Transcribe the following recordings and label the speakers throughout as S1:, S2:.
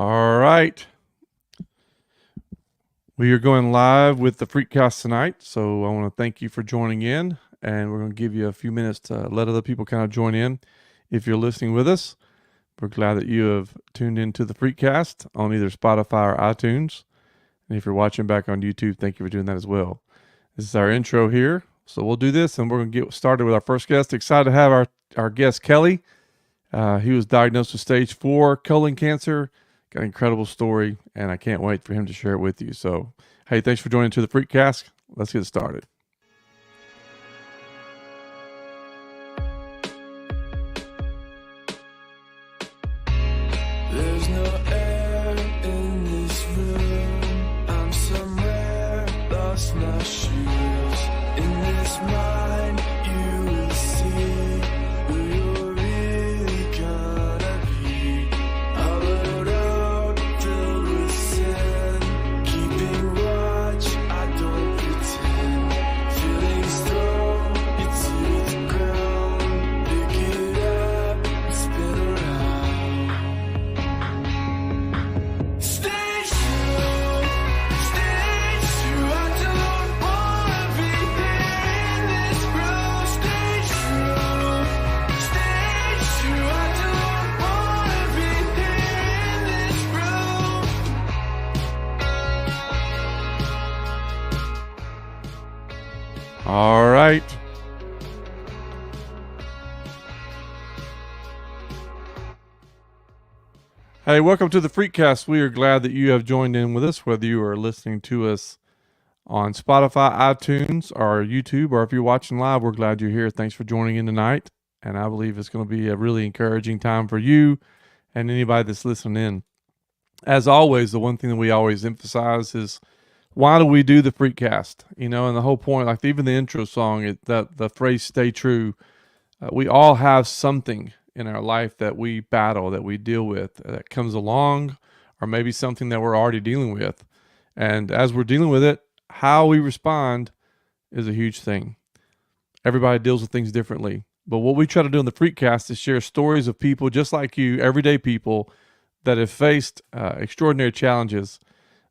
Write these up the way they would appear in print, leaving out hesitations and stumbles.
S1: All right. We are going live with the Freakcast tonight. So I want to thank you for joining in. And we're going to give you a few minutes to let other people kind of join in. If you're listening with us, we're glad that you have tuned into the Freakcast on either Spotify or iTunes. And if you're watching back on YouTube, thank you for doing that as well. This is our intro here. So we'll do this and we're going to get started with our first guest. Excited to have our guest, Kelly. He was diagnosed with stage 4 colon cancer. Got an incredible story, and I can't wait for him to share it with you. So, hey, thanks for joining to the Freakcast. Let's get started.
S2: There's no air in this room. I'm somewhere, lost my shoes. In this mind, you will see who you're really gonna be. Hollowed out, filled with sin. Keeping watch, I don't pretend. Feelings throw you to the ground. Pick it up and spin around. Stay true, I don't wanna be in this room. Stay true, I don't wanna be in this room.
S1: All right. Hey, welcome to the Freakcast. We are glad that you have joined in with us, whether you are listening to us on Spotify, iTunes, or YouTube, or if you're watching live, we're glad you're here. Thanks for joining in tonight. And I believe it's going to be a really encouraging time for you and anybody that's listening in. As always, the one thing that we always emphasize is, why do we do the Freakcast? You know, and the whole point, like even the intro song, the phrase "stay true," we all have something in our life that we battle, that we deal with, that comes along, or maybe something that we're already dealing with. And as we're dealing with it, how we respond is a huge thing. Everybody deals with things differently. But what we try to do in the Freakcast is share stories of people just like you, everyday people that have faced extraordinary challenges,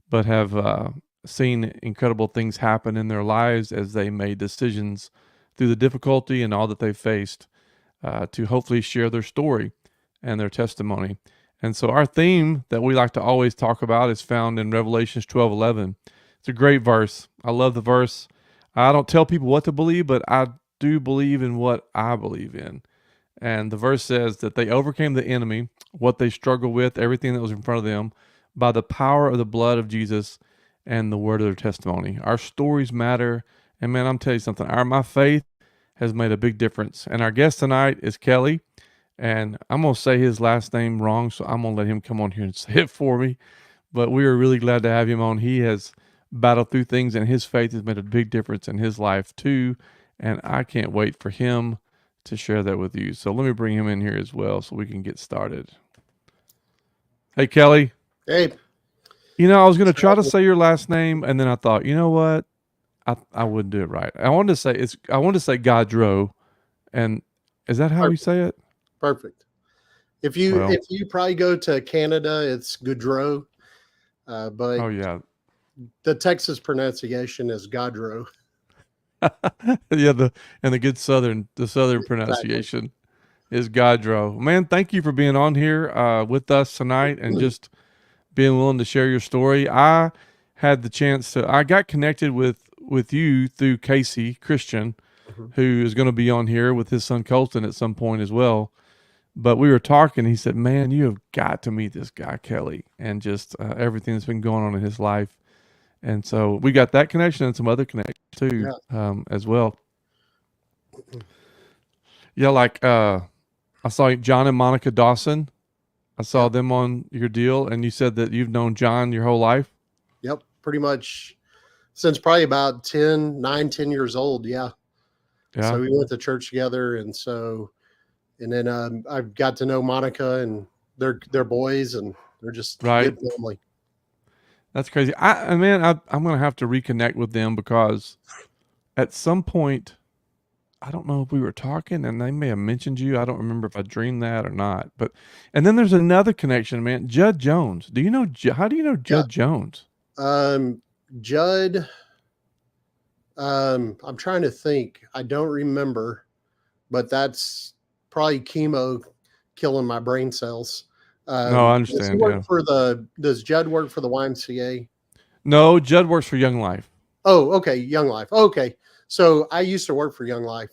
S1: but have seen incredible things happen in their lives as they made decisions through the difficulty and all that they faced, to hopefully share their story and their testimony. And so our theme that we like to always talk about is found in Revelations 12:11. It's a great verse. I love the verse. I don't tell people what to believe, but I do believe in what I believe in. And the verse says that they overcame the enemy, what they struggled with, everything that was in front of them, by the power of the blood of Jesus and the word of their testimony. Our stories matter. And man, I'm telling you something. My faith has made a big difference. And our guest tonight is Kelly. And I'm going to say his last name wrong, so I'm going to let him come on here and say it for me. But we are really glad to have him on. He has battled through things, and his faith has made a big difference in his life too. And I can't wait for him to share that with you. So let me bring him in here as well so we can get started. Hey, Kelly.
S3: Hey.
S1: You know, I was going to try to say your last name, and then I thought, you know what? I wouldn't do it right. I wanted to say Gaudreau, and is that how we say it?
S3: Perfect. If you probably go to Canada, it's Gaudreau, but
S1: oh yeah,
S3: the Texas pronunciation is Gaudreau.
S1: Yeah, the good southern pronunciation is Gaudreau. Man, thank you for being on here with us tonight and just being willing to share your story. I had the chance to. I got connected with you through Casey Christian, who is going to be on here with his son Colton at some point as well. But we were talking. He said, "Man, you have got to meet this guy Kelly, and just everything that's been going on in his life." And so we got that connection and some other connections too, as well. Yeah, like I saw John and Monica Dawson. I saw them on your deal, and you said that you've known John your whole life.
S3: Yep, pretty much since probably about 10 years old. Yeah. So we went to church together, and then I got to know Monica and their boys, and they're just good family.
S1: That's crazy. I'm going to have to reconnect with them because at some point I don't know if we were talking and they may have mentioned you. I don't remember if I dreamed that or not. But and then there's another connection, man. Judd Jones. Do you know? How do you know
S3: Yeah.
S1: Judd Jones?
S3: Judd. I'm trying to think. I don't remember, but that's probably chemo killing my brain cells.
S1: No, I
S3: Does he
S1: understand.
S3: work
S1: Yeah.
S3: for does Judd work for the YMCA?
S1: No, Judd works for Young Life.
S3: Oh, okay. Young Life. Okay. So I used to work for Young Life.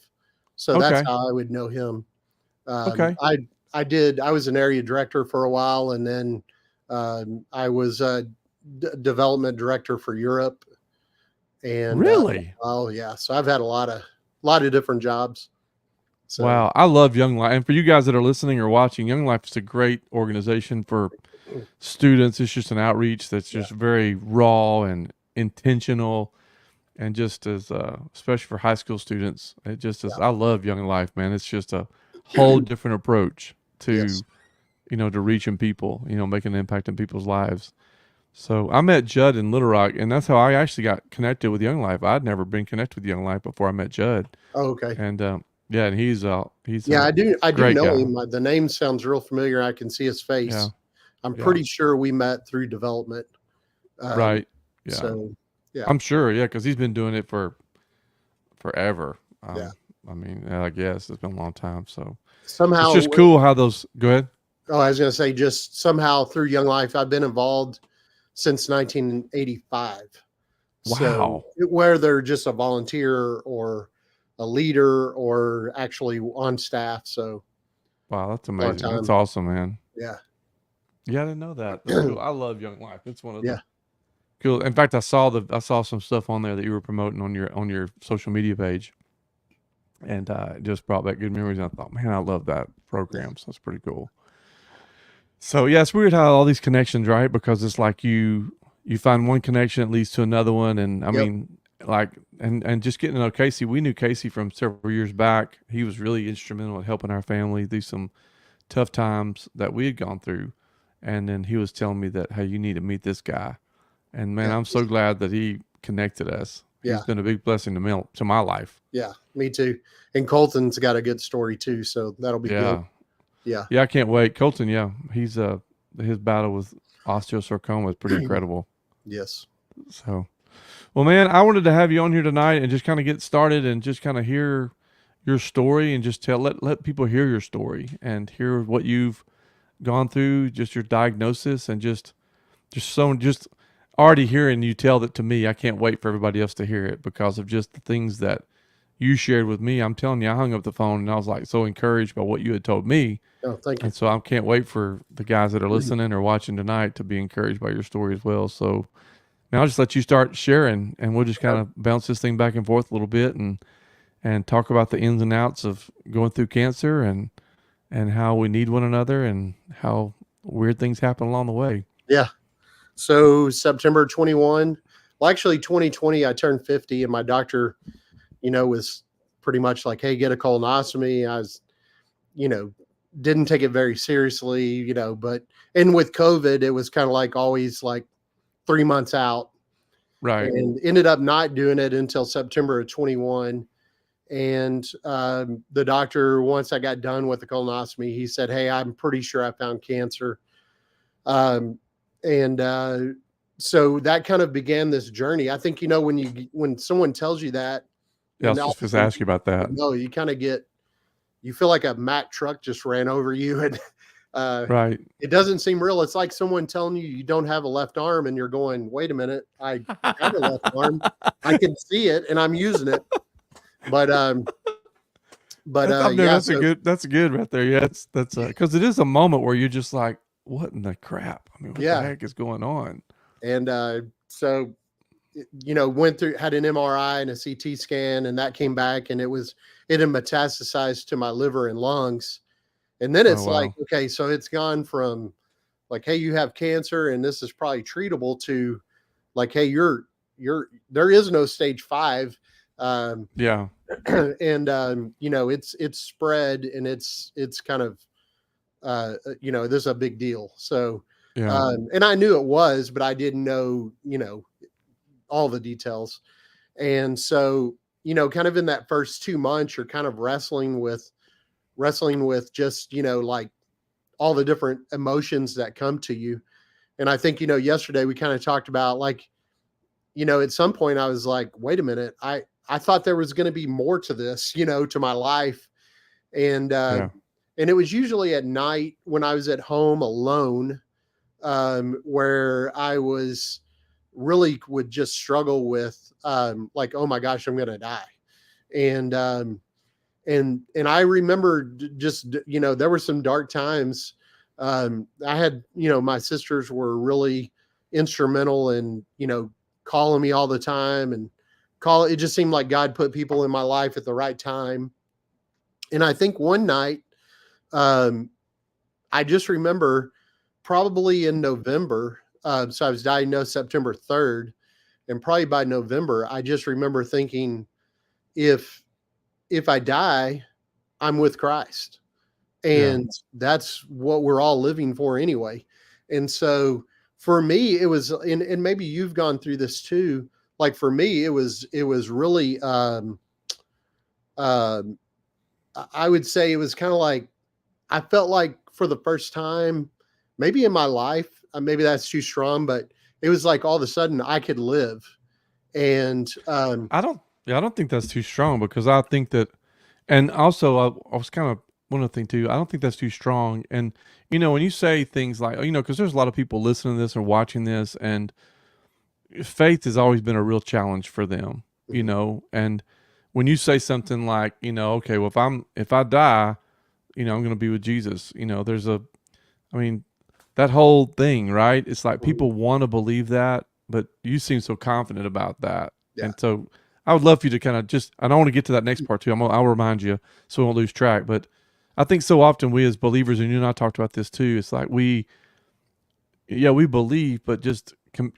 S3: So that's
S1: Okay.
S3: how I would know him.
S1: Okay.
S3: I was an area director for a while, and then I was a development director for Europe. And
S1: Really?
S3: oh yeah, so I've had a lot of different jobs. So
S1: Wow. I love Young Life. And for you guys that are listening or watching, Young Life is a great organization for students. It's just an outreach that's just very raw and intentional, and just as especially for high school students, it just is. I love Young Life, man. It's just a whole different approach to
S3: yes.
S1: to reaching people, making an impact in people's lives. So I met Judd in Little Rock, and that's how I actually got connected with Young Life. I'd never been connected with Young Life before I met Judd,
S3: Oh, okay.
S1: and yeah, and he's
S3: Yeah,
S1: a
S3: I do
S1: great
S3: know
S1: guy.
S3: him. The name sounds real familiar. I can see his face.
S1: Yeah,
S3: I'm
S1: yeah,
S3: pretty sure we met through development.
S1: right. Yeah,
S3: So yeah,
S1: I'm sure. Yeah, because he's been doing it for forever.
S3: yeah.
S1: I mean, I guess it's been a long time. So it's
S3: Somehow,
S1: just cool how those. Go ahead.
S3: oh, I was going to say, just somehow through Young Life, I've been involved since 1985. So
S1: Wow.
S3: whether just a volunteer or a leader or actually on staff. So
S1: Wow, that's
S3: long
S1: amazing. That's
S3: time.
S1: awesome, man.
S3: Yeah.
S1: Yeah, I didn't know that. That's cool. I love Young Life. It's one of
S3: Yeah.
S1: the cool. In fact, I saw some stuff on there that you were promoting on your social media page, and it just brought back good memories. And I thought, man, I love that program. So that's pretty cool. So yeah, it's weird how all these connections, right? Because it's like you find one connection that leads to another one, and I
S3: Yep.
S1: mean, like, and just getting to know Casey. We knew Casey from several years back. He was really instrumental in helping our family through some tough times that we had gone through, and then he was telling me that, hey, you need to meet this guy, and man,
S3: Yeah.
S1: I'm so glad that he connected us.
S3: Yeah.
S1: He's been a big blessing to my life.
S3: Yeah, me too. And Colton's got a good story too, so that'll be
S1: Yeah.
S3: good. Yeah.
S1: Yeah, I can't wait. Colton, yeah, he's his battle with osteosarcoma is pretty incredible.
S3: Yes.
S1: So, well, man, I wanted to have you on here tonight and just kind of get started and just kind of hear your story and just let people hear your story and hear what you've gone through, just your diagnosis, and just already hearing you tell that to me. I can't wait for everybody else to hear it because of just the things that you shared with me. I'm telling you, I hung up the phone and I was like so encouraged by what you had told me.
S3: Oh, thank you.
S1: And so I can't wait for the guys that are listening or watching tonight to be encouraged by your story as well. So now I'll just let you start sharing, and we'll just kind of bounce this thing back and forth a little bit and talk about the ins and outs of going through cancer and how we need one another and how weird things happen along the way.
S3: Yeah. So September 21, well, actually 2020, I turned 50, and my doctor, was pretty much like, hey, get a colonoscopy. I was, didn't take it very seriously, and with COVID, it was kind of like always like 3 months out,
S1: Right.
S3: and ended up not doing it until September of 21. And the doctor, once I got done with the colonoscopy, he said, hey, I'm pretty sure I found cancer. So that kind of began this journey. I think, when someone tells you that,
S1: Yeah, I was just going to ask you about that.
S3: no, you kind of you feel like a Mack truck just ran over you, and
S1: Right.
S3: it doesn't seem real. It's like someone telling you don't have a left arm, and you're going, wait a minute, I have a left arm. I can see it, and I'm using it. But
S1: that's good right there. Yeah, that's because it is a moment where you're just like, what in the crap? I mean, what the heck is going on?
S3: And so, went through, had an MRI and a CT scan, and that came back, and it had metastasized to my liver and lungs. And then it's like, okay, so it's gone from like, hey, you have cancer and this is probably treatable, to like, hey, there is no stage 5.
S1: Yeah.
S3: And it's spread, and it's kind of this is a big deal. So and I knew it was, but I didn't know all the details. And so kind of in that first 2 months, you're kind of wrestling with just, like all the different emotions that come to you. And I think, yesterday we kind of talked about like, at some point I was like, wait a minute, I thought there was going to be more to this, to my life. And,
S1: Yeah.
S3: and it was usually at night when I was at home alone, where I was really would just struggle with, like, oh my gosh, I'm going to die. And, and I remember just, there were some dark times. I had, my sisters were really instrumental in, calling me all the time, and it just seemed like God put people in my life at the right time. And I think one night, I just remember probably in November, so I was diagnosed September 3rd, and probably by November, I just remember thinking, if I die, I'm with Christ. And that's what we're all living for anyway. And so for me, it was, and maybe you've gone through this too. Like for me, it was really, I would say it was kind of like, I felt like for the first time, maybe in my life, maybe that's too strong, but it was like all of a sudden I could live. And
S1: I don't think that's too strong, because I think that, and also I was kind of one other thing too. I don't think that's too strong. And when you say things like, because there's a lot of people listening to this or watching this, and faith has always been a real challenge for them. And when you say something like, okay, well, if I die, I'm going to be with Jesus. That whole thing, right? It's like people want to believe that, but you seem so confident about that.
S3: Yeah.
S1: And so I would love for you to kind of I don't want to get to that next part too. I'll remind you so we won't lose track. But I think so often we as believers, and you and I talked about this too, it's like we believe, but just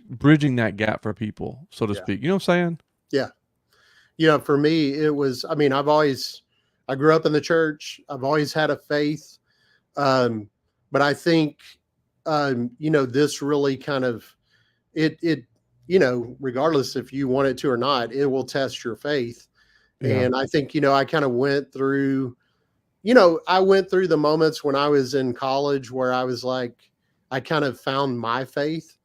S1: bridging that gap for people, so to speak. You know what I'm saying?
S3: Yeah. For me, it was, I grew up in the church. I've always had a faith. But I think, this really kind of, it, regardless if you want it to or not, it will test your faith. Yeah. And I think, I kind of went through the moments when I was in college where I was like, I kind of found my faith,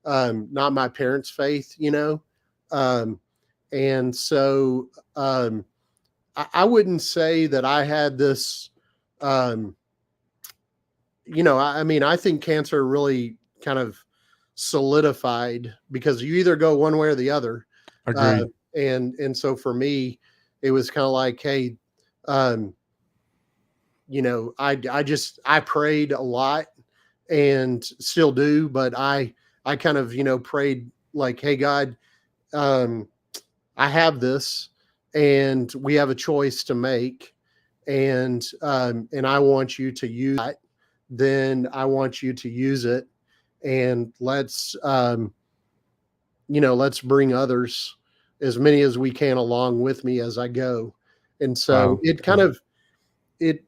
S3: not my parents' faith, and so, I wouldn't say that I had this, I think cancer really kind of solidified, because you either go one way or the other.
S1: Agreed.
S3: And so for me, it was kind of like, hey, I prayed a lot and still do, but I kind of, prayed like, hey, God, I have this, and we have a choice to make, and I want you to use it. Then I want you to use it, and let's bring others, as many as we can, along with me as I go. And so it kind of, I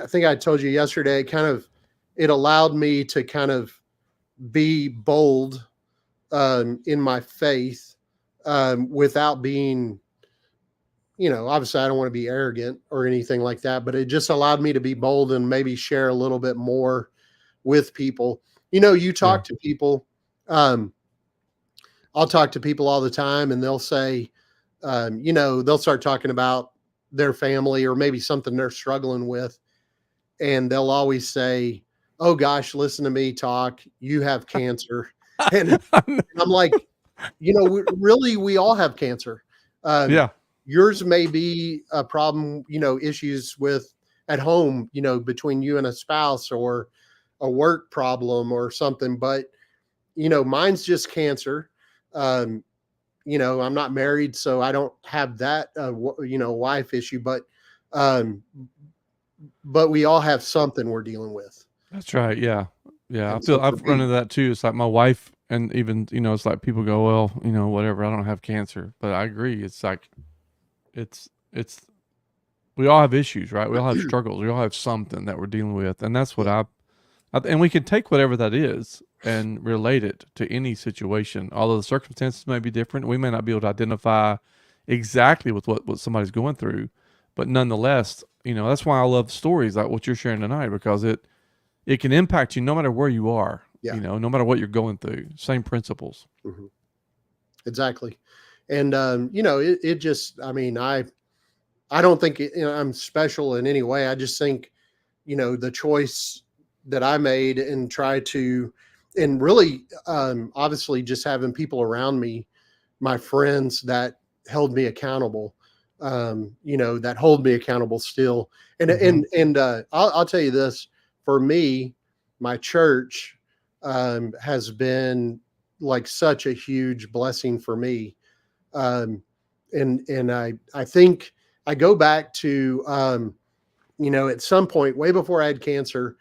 S3: think I told you yesterday, it allowed me to kind of be bold in my faith, without being, obviously I don't want to be arrogant or anything like that, but it just allowed me to be bold and maybe share a little bit more with people. You talk to people, I'll talk to people all the time, and they'll say, they'll start talking about their family or maybe something they're struggling with. And they'll always say, oh gosh, listen to me talk. You have cancer. And I'm like, we all have cancer. Yours may be a problem, issues with at home, between you and a spouse, or a work problem or something. But, mine's just cancer. I'm not married, so I don't have that, wife issue, but we all have something we're dealing with.
S1: That's right. Yeah. Yeah. I've run into that too. It's like my wife, and even, it's like people go, well, whatever, I don't have cancer, but I agree. It's like, we all have issues, right? We all have struggles. We all have something that we're dealing with. And that's what and we can take whatever that is and relate it to any situation. Although the circumstances may be different, we may not be able to identify exactly with what somebody's going through. But nonetheless, that's why I love stories like what you're sharing tonight, because it can impact you no matter where you are,
S3: Yeah.
S1: no matter what you're going through. Same principles.
S3: Mm-hmm. Exactly. And, it just, I mean, I don't think I'm special in any way. I just think, the choice that I made and try to, and really, obviously just having people around me, my friends that held me accountable, that hold me accountable still. And, I'll tell you this, for me, my church, has been like such a huge blessing for me. Um, and I think I go back to, at some point way before I had cancer,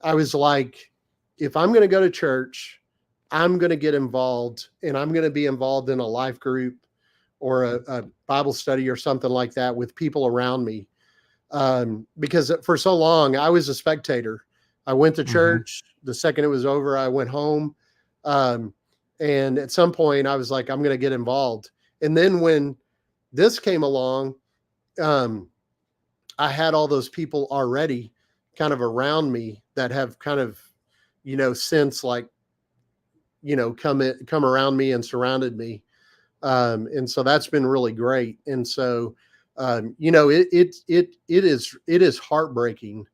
S3: I was like, if I'm going to go to church, I'm going to get involved, and I'm going to be involved in a life group or a Bible study or something like that with people around me. Because for so long I was a spectator. I went to church. The second it was over, I went home. And at some point I was like, I'm going to get involved. And then when this came along, I had all those people already kind of around me that have kind of, since like, come around me and surrounded me. And so that's been really great. And so, it is heartbreaking,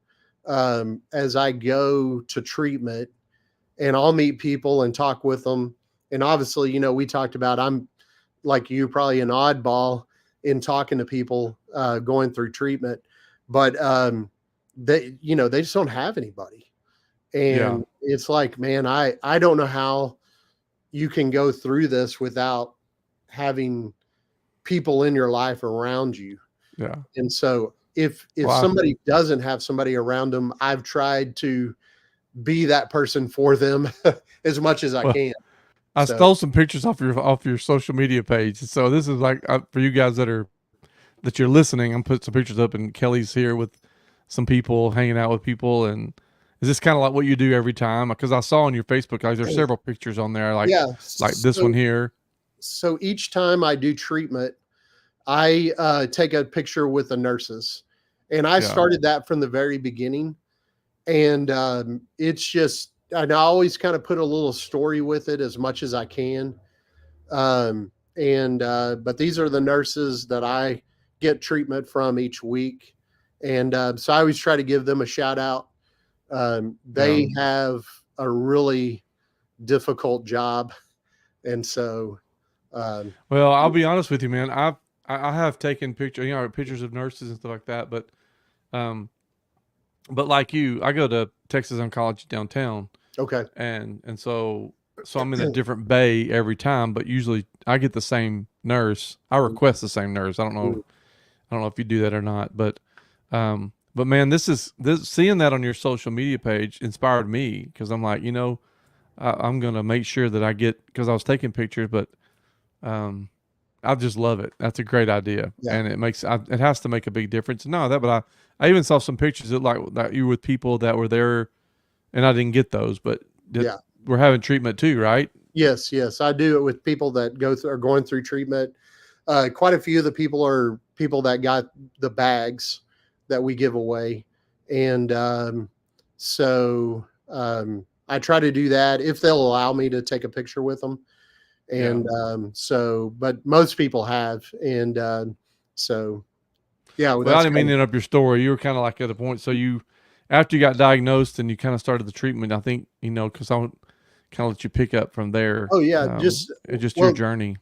S3: as I go to treatment and I'll meet people and talk with them. And obviously, we talked about, I'm like you, probably an oddball in talking to people, going through treatment, but, they just don't have anybody. And it's like, man, I don't know how you can go through this without having people in your life around you.
S1: Yeah.
S3: And so if somebody doesn't have somebody around them, I've tried to be that person for them as much as I can.
S1: I stole some pictures off your social media page. So this is like, for you guys that you're listening, I'm putting some pictures up, and Kelly's here with some people, hanging out with people. And is this kind of like what you do every time? Because I saw on your Facebook, like, there's several pictures on there, like, like this one here.
S3: So each time I do treatment, I take a picture with the nurses, and I started that from the very beginning. And it's just, and I always kind of put a little story with it as much as I can. But these are the nurses that I get treatment from each week. And so I always try to give them a shout out. They have a really difficult job. And so,
S1: well, I'll be honest with you, man. I have taken pictures of nurses and stuff like that, but like you, I go to Texas Oncology downtown.
S3: Okay.
S1: And so I'm in a different bay every time, but usually I get the same nurse. I request the same nurse. I don't know if you do that or not, but man, this seeing that on your social media page inspired me, because I'm like, I'm going to make sure that I get, because I was taking pictures, but I just love it. That's a great idea. Yeah. And it has to make a big difference. But I even saw some pictures that you were with people that were there, and I didn't get those, but we're having treatment too, right?
S3: Yes. I do it with people that are going through treatment. Quite a few of the people are people that got the bags that we give away. And I try to do that if they'll allow me to take a picture with them. And but most people have. And well,
S1: I didn't mean to interrupt your story. You were kind of like at a point. So after you got diagnosed and you kind of started the treatment, I think, because I would kind of let you pick up from there.
S3: Oh yeah. Just
S1: your journey.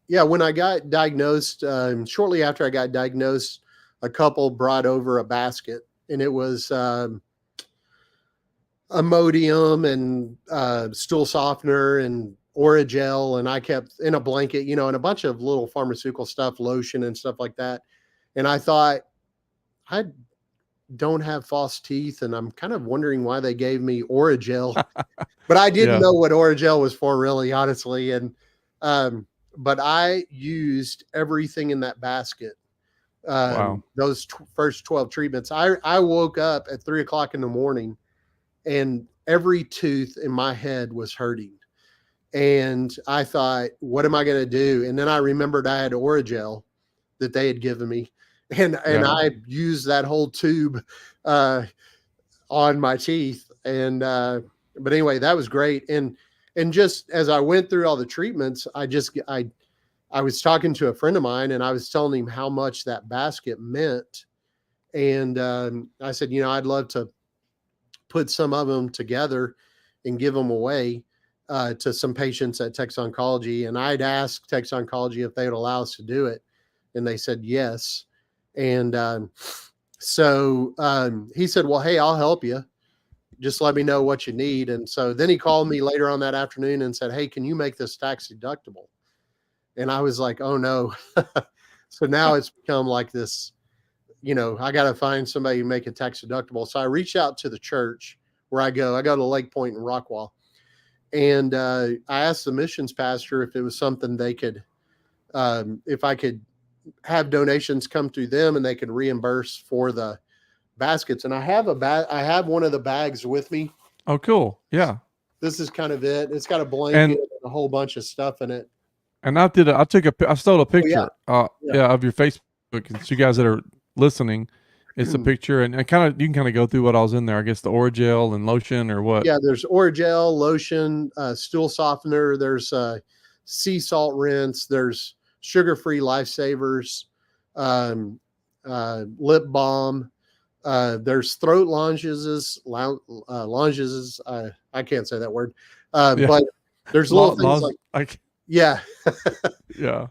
S3: Yeah. When I got diagnosed, shortly after I got diagnosed, a couple brought over a basket, and it was, Imodium and stool softener and Oragel, and I kept in a blanket, and a bunch of little pharmaceutical stuff, lotion and stuff like that. And I thought, I don't have false teeth, and I'm kind of wondering why they gave me Oragel, but I didn't know what Oragel was for, really, honestly. And but I used everything in that basket.
S1: Wow.
S3: Those first 12 treatments, I woke up at 3:00 in the morning, and every tooth in my head was hurting. And I thought, what am I going to do? And then I remembered I had Oragel, that they had given me. And
S1: Yeah.
S3: I used that whole tube on my teeth. And but anyway, that was great. And just as I went through all the treatments, I was talking to a friend of mine, and I was telling him how much that basket meant. And I said, I'd love to put some of them together and give them away to some patients at Tex Oncology. And I'd asked Tex Oncology if they would allow us to do it, and they said yes. And so he said, well, hey, I'll help you. Just let me know what you need. And so then he called me later on that afternoon and said, hey, can you make this tax deductible? And I was like, oh no. So now it's become like this, I got to find somebody to make a tax deductible. So I reached out to the church where I go to Lake Point in Rockwall. And I asked the missions pastor if it was something they could, if I could have donations come through them and they could reimburse for the baskets. And I have I have one of the bags with me.
S1: Oh, cool. Yeah.
S3: This is kind of it. It's got a blanket and a whole bunch of stuff in it.
S1: And I stole a picture of your Facebook. And so you guys that are listening, it's a picture, and you can kind of go through what I was in there. I guess the Oragel and lotion or what?
S3: Yeah, there's Oragel, lotion, stool softener. There's sea salt rinse. There's sugar-free lifesavers, lip balm. There's throat longes. I can't say that word, but there's little things like yeah,
S1: yeah,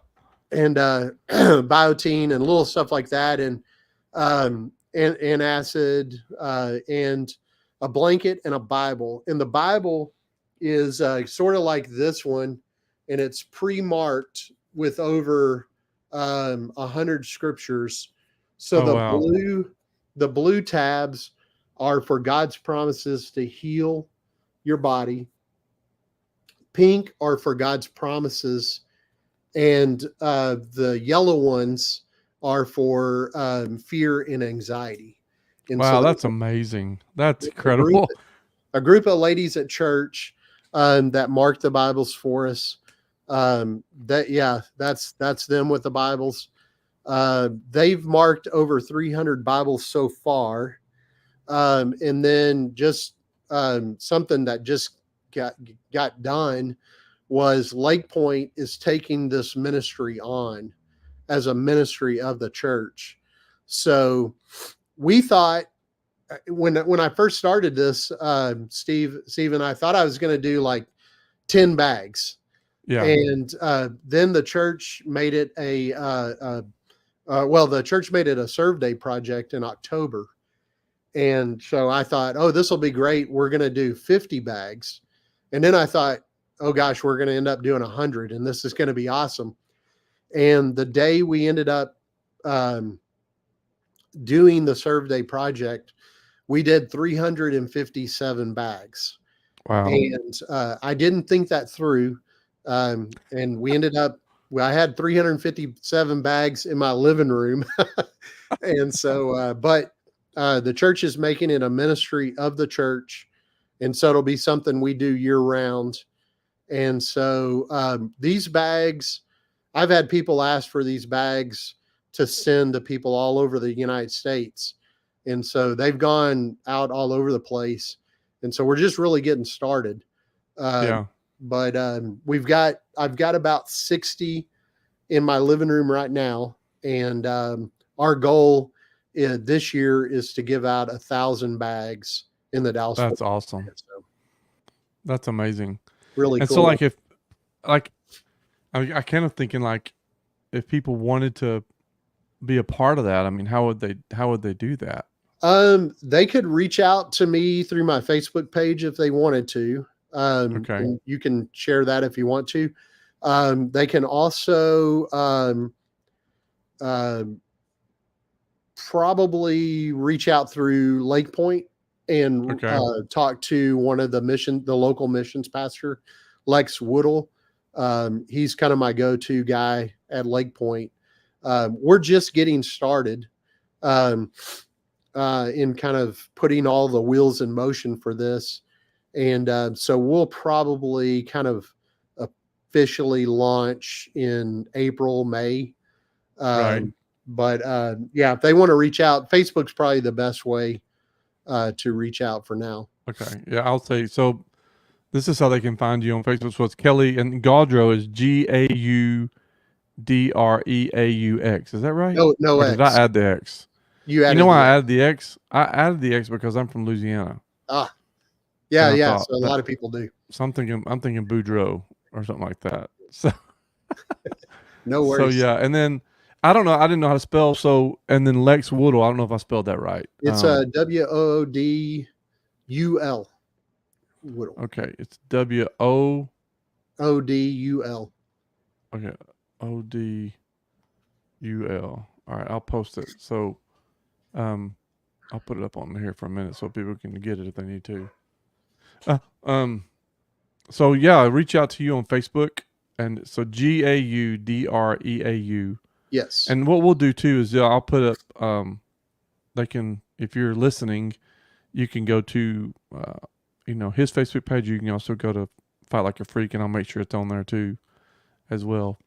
S3: and biotine and little stuff like that, and acid, and a blanket and a Bible. And the Bible is sort of like this one, and it's pre-marked with over 100 scriptures. So the blue tabs are for God's promises to heal your body. Pink are for God's promises, and the yellow ones are for fear and anxiety. And
S1: wow, so that's amazing. That's incredible.
S3: A group of ladies at church that marked the Bibles for us. That's them with the Bibles. They've marked over 300 Bibles so far. And then just something that just got done was Lake Point is taking this ministry on as a ministry of the church. So we thought when I first started this, Steve and I thought I was going to do like 10 bags. Yeah. And then the church made it the church made it a Serve Day project in October. And so I thought, oh, this will be great. We're going to do 50 bags. And then I thought, oh gosh, we're going to end up doing 100, and this is going to be awesome. And the day we ended up doing the Serve Day project, we did 357 bags.
S1: Wow.
S3: And I didn't think that through. And we ended up, I had 357 bags in my living room. And so, but the church is making it a ministry of the church. And so it'll be something we do year round. And so these bags, I've had people ask for these bags to send to people all over the United States. And so they've gone out all over the place. And so we're just really getting started. But I've got about 60 in my living room right now. And our goal this year is to give out 1,000 bags in the Dallas.
S1: That's awesome. So, that's amazing.
S3: Really
S1: and
S3: cool.
S1: So I kind of thinking like if people wanted to be a part of that, I mean, how would they do that?
S3: They could reach out to me through my Facebook page if they wanted to. Okay. You can share that if you want to. They can also probably reach out through Lake Point and talk to one of the local missions pastor, Lex Woodall. He's kind of my go-to guy at Lake Point. We're just getting started in kind of putting all the wheels in motion for this. And so we'll probably kind of officially launch in April, May. But yeah, if they want to reach out, Facebook's probably the best way to reach out for now.
S1: Okay. Yeah, I'll say so. This is how they can find you on Facebook. So it's Kelly, and Gaudreau is Gaudreaux. Is that right?
S3: No
S1: Or did
S3: X.
S1: I add the X?
S3: You
S1: You
S3: added
S1: know why
S3: the
S1: I
S3: X.
S1: added the X? I added the X because I'm from Louisiana.
S3: Yeah,
S1: And I
S3: yeah.
S1: thought
S3: So a
S1: that,
S3: lot of people do.
S1: so I'm thinking Boudreaux or something like that. So
S3: No
S1: so
S3: worries.
S1: yeah, and then I don't know. I didn't know how to spell. So and then Lex Woodle. I don't know if I spelled that right.
S3: It's WOODUL. Woodle.
S1: Okay, it's WO.
S3: ODUL.
S1: Okay, ODUL. All right, I'll post it. So, I'll put it up on here for a minute so people can get it if they need to. Uh, um, so yeah, reach out to you on Facebook, and so GAUDREAU.
S3: Yes.
S1: And what we'll do too is I'll put up. They can, if you're listening, you can go to his Facebook page. You can also go to Fight Like a Freak, and I'll make sure it's on there too, as well.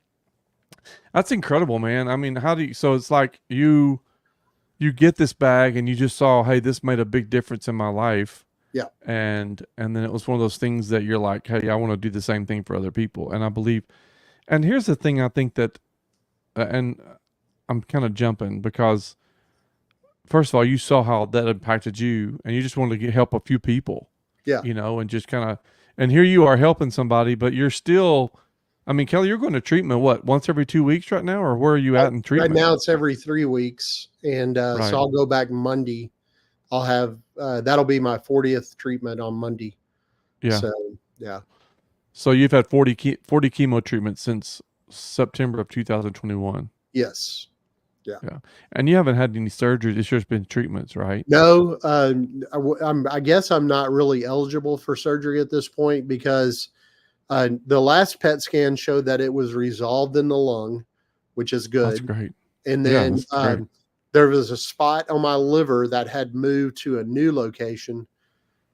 S1: That's incredible, man. I mean, how do you? So it's like you get this bag, and you just saw, hey, this made a big difference in my life.
S3: Yeah.
S1: And then it was one of those things that you're like, hey, I want to do the same thing for other people. And I believe, and here's the thing, I think that, and I'm kind of jumping because, first of all, you saw how that impacted you, and you just wanted to help a few people.
S3: Yeah.
S1: And just kind of, and here you are helping somebody, but you're still, I mean, Kelly, you're going to treatment, what, once every 2 weeks right now, or where are you at in treatment?
S3: Right now it's every 3 weeks. And
S1: Right.
S3: so I'll go back Monday. I'll have, that'll be my 40th treatment on Monday.
S1: Yeah.
S3: So, yeah.
S1: So you've had 40 chemo treatments since September of 2021.
S3: Yes. Yeah.
S1: And you haven't had any surgeries. It's just been treatments, right?
S3: No, I guess I'm not really eligible for surgery at this point because the last PET scan showed that it was resolved in the lung, which is good.
S1: That's great.
S3: And then there was a spot on my liver that had moved to a new location.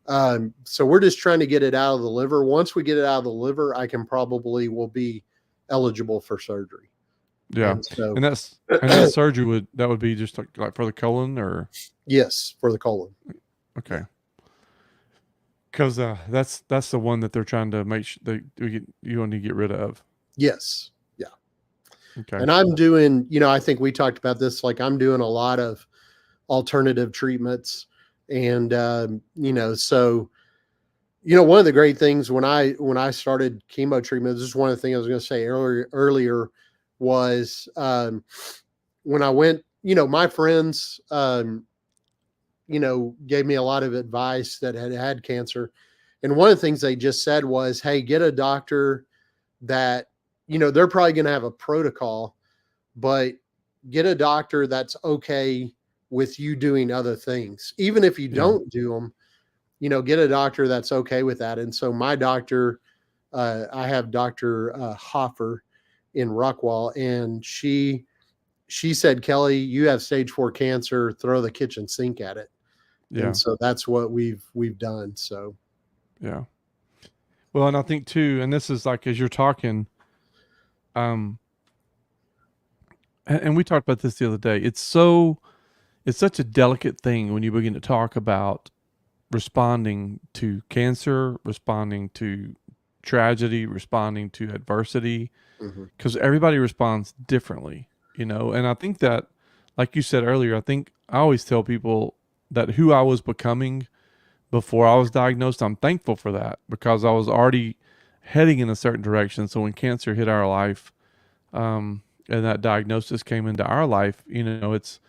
S3: So we're just trying to get it out of the liver. Once we get it out of the liver, I can will be eligible for surgery.
S1: Yeah. And that surgery would be just like for the colon, or?
S3: Yes, for the colon.
S1: Okay. Because that's the one that they're trying to make sure you want to get rid of.
S3: Yes. Yeah.
S1: Okay.
S3: And I'm doing, I think we talked about this, like I'm doing a lot of alternative treatments. And, so, one of the great things when I started chemo treatment, this is one of the things I was going to say earlier was when I went, my friends, gave me a lot of advice that had cancer. And one of the things they just said was, hey, get a doctor that, they're probably going to have a protocol, but get a doctor that's okay with you doing other things. Even if you don't do them, get a doctor that's okay with that. And so my doctor, I have Dr. Hoffer in Rockwall, and she said, Kelly, you have stage 4 cancer, throw the kitchen sink at it. Yeah. And so that's what we've done. So,
S1: yeah. Well, and I think too, and this is like, as you're talking, and we talked about this the other day, it's such a delicate thing when you begin to talk about responding to cancer, responding to tragedy, responding to adversity, because everybody responds differently, and I think that, like you said earlier, I always tell people that who I was becoming before I was diagnosed, I'm thankful for that, because I was already heading in a certain direction. So when cancer hit our life, and that diagnosis came into our life, it's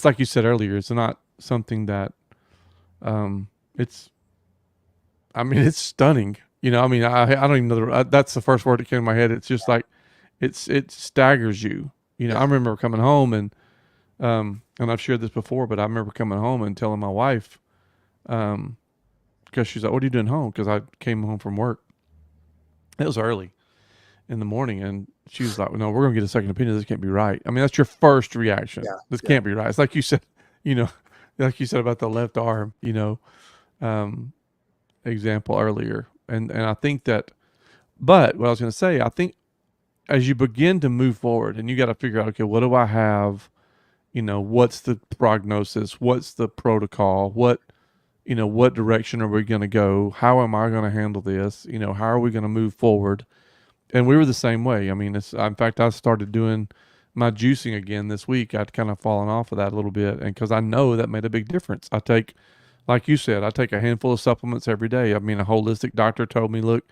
S1: like you said earlier, it's not something that, it's stunning. I don't even know that's the first word that came to my head. It's just like, it staggers you. I remember coming home and I've shared this before, but I remember coming home and telling my wife, because she's like, what are you doing home? Because I came home from work. It was early in the morning, and she was like, no, we're going to get a second opinion. This can't be right. That's your first reaction. Yeah, this can't be right. It's like you said, like you said about the left arm, example earlier. And I think that, but what I was going to say, I think as you begin to move forward and you got to figure out, okay, what do I have what's the prognosis? What's the protocol? What direction are we going to go? How am I going to handle this? How are we going to move forward? And we were the same way. I mean, in fact, I started doing my juicing again this week. I'd kind of fallen off of that a little bit. And because I know that made a big difference. Like you said, I take a handful of supplements every day. I mean, a holistic doctor told me, look,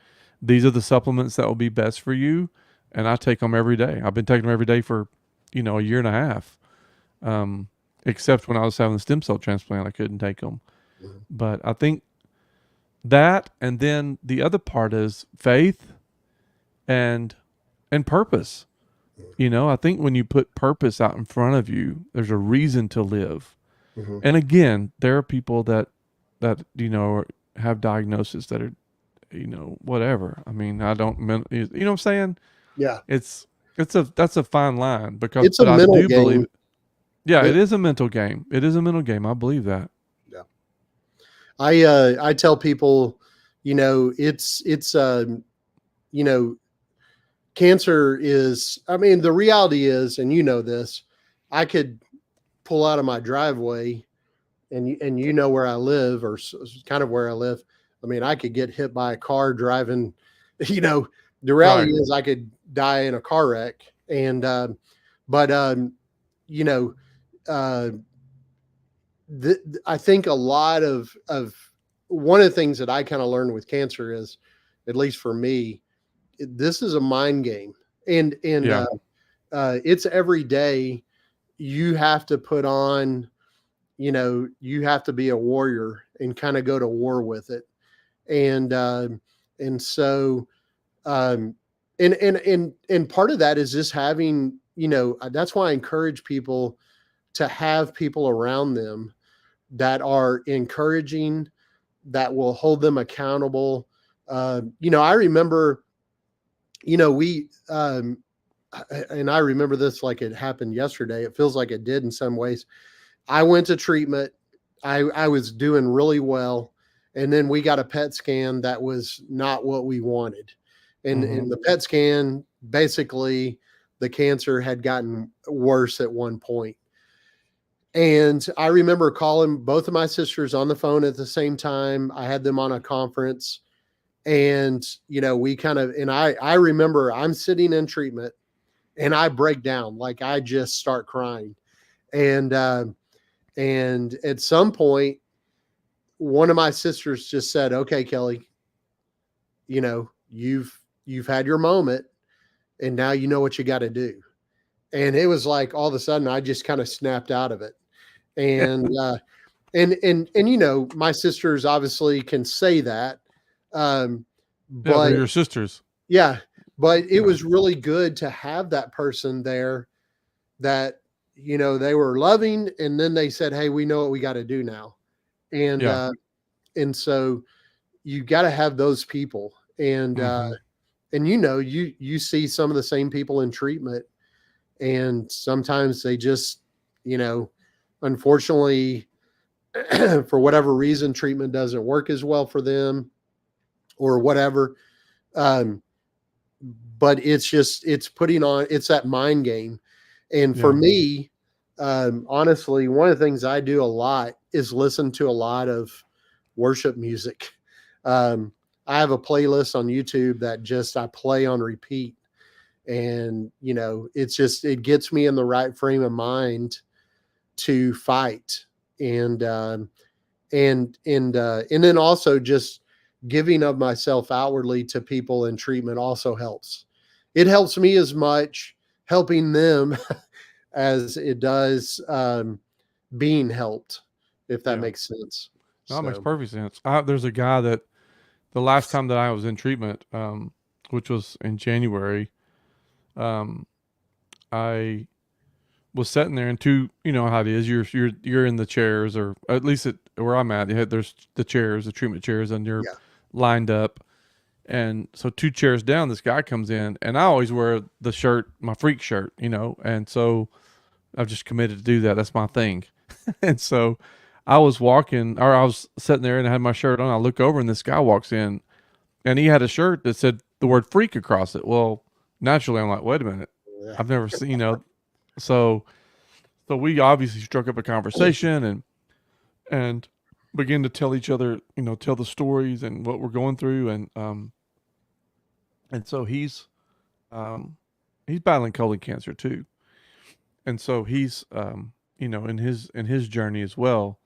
S1: these are the supplements that will be best for you. And I take them every day. I've been taking them every day for, a year and a half. Except when I was having the stem cell transplant, I couldn't take them.
S3: Mhm.
S1: But I think that, and then the other part is faith and purpose. I think when you put purpose out in front of you, there's a reason to live.
S3: Mhm.
S1: And again, there are people that have diagnoses that are, whatever. I mean, I don't, you know what I'm saying?
S3: Yeah.
S1: That's a fine line
S3: It's a
S1: but I
S3: mental
S1: do believe
S3: game.
S1: it. Yeah,
S3: It-
S1: it is a mental game. It is a mental game. I believe that.
S3: yeah. I tell people, you know, cancer is, I mean, the reality is, and this, I could pull out of my driveway and where I live, or kind of where I live. I mean, I could get hit by a car driving, the reality
S1: Right.
S3: is I could die in a car wreck. And, but, you know, uh, I think a lot of one of the things that I kind of learned with cancer is, at least for me, this is a mind game, and
S1: Yeah.
S3: it's every day. You have to put on, you have to be a warrior and kind of go to war with it, and and so um, and part of that is just having, that's why I encourage people to have people around them that are encouraging, that will hold them accountable. I remember, we, and I remember this like it happened yesterday. It feels like it did in some ways. I went to treatment. I was doing really well. And then we got a PET scan that was not what we wanted. And
S1: Mm-hmm.
S3: in the PET scan, basically the cancer had gotten worse at one point. And I remember calling both of my sisters on the phone at the same time. I had them on a conference, and, we kind of, and I remember I'm sitting in treatment and I break down, like I just start crying. And at some point, one of my sisters just said, "Okay, Kelly, you've had your moment, and now you know what you got to do." And it was like all of a sudden I just kind of snapped out of it. And my sisters obviously can say that,
S1: Yeah, they're
S3: but
S1: your sisters.
S3: yeah, but it
S1: Yeah.
S3: was really good to have that person there that, they were loving, and then they said, "Hey, we know what we got to do now." And
S1: Yeah.
S3: and so you got to have those people. And
S1: Mm-hmm.
S3: you see some of the same people in treatment, and sometimes they just, unfortunately, for whatever reason, treatment doesn't work as well for them, or whatever. Um, but it's that mind game. And for
S1: Yeah.
S3: me, honestly, one of the things I do a lot is listen to a lot of worship music. I have a playlist on YouTube that just I play on repeat, and it gets me in the right frame of mind to fight. And and then also just giving of myself outwardly to people in treatment also helps. It helps me as much helping them as it does, being helped, if that
S1: Yeah.
S3: makes sense.
S1: No, that makes
S3: So
S1: perfect sense. There's a guy that the last time that I was in treatment, which was in January, um, I was sitting there, and you know how it is. You're in the chairs, or at least where I'm at. There's the chairs, the treatment chairs, and you're
S3: yeah.
S1: lined up. And so two chairs down, this guy comes in, and I always wear the shirt, my freak shirt, and so I've just committed to do that. That's my thing. And so I was walking, or I was sitting there and I had my shirt on. I look over and this guy walks in, and he had a shirt that said the word freak across it. Well, naturally, I'm like, wait a minute.
S3: Yeah.
S1: I've never seen, so So we obviously struck up a conversation and begin to tell each other, tell the stories and what we're going through, and so he's battling colon cancer too, and so he's in his journey as well,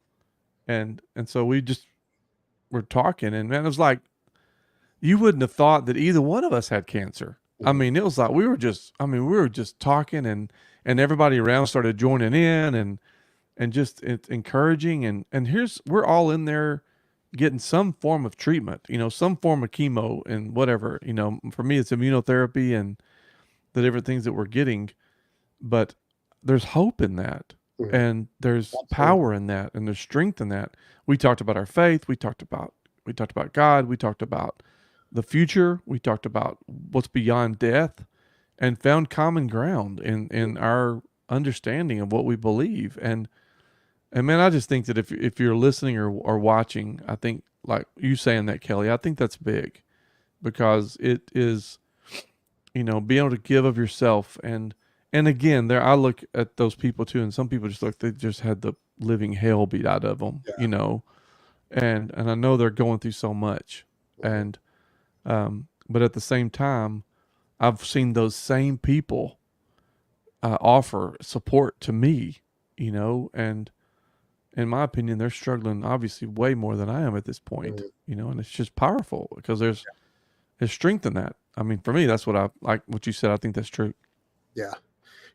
S1: and so we just were talking, and man, it was like you wouldn't have thought that either one of us had cancer. I mean, it was like we were just talking, and everybody around started joining in, and just it's encouraging, and we're all in there getting some form of treatment, some form of chemo and whatever. For me it's immunotherapy and the different things that we're getting, but there's hope in that, and there's power in that, and there's strength in that. We talked about our faith, we talked about God, we talked about the future, we talked about what's beyond death, and found common ground in our understanding of what we believe. And man, I just think that if you're listening or watching, I think like you saying that, Kelly, I think that's big, because it is, being able to give of yourself. And again, I look at those people too, and some people they just had the living hell beat out of them, and I know they're going through so much. And, but at the same time, I've seen those same people, offer support to me, and, in my opinion, they're struggling obviously way more than I am at this point, and it's just powerful because there's strength in that. I mean, for me, that's what I like what you said. I think that's true.
S3: Yeah.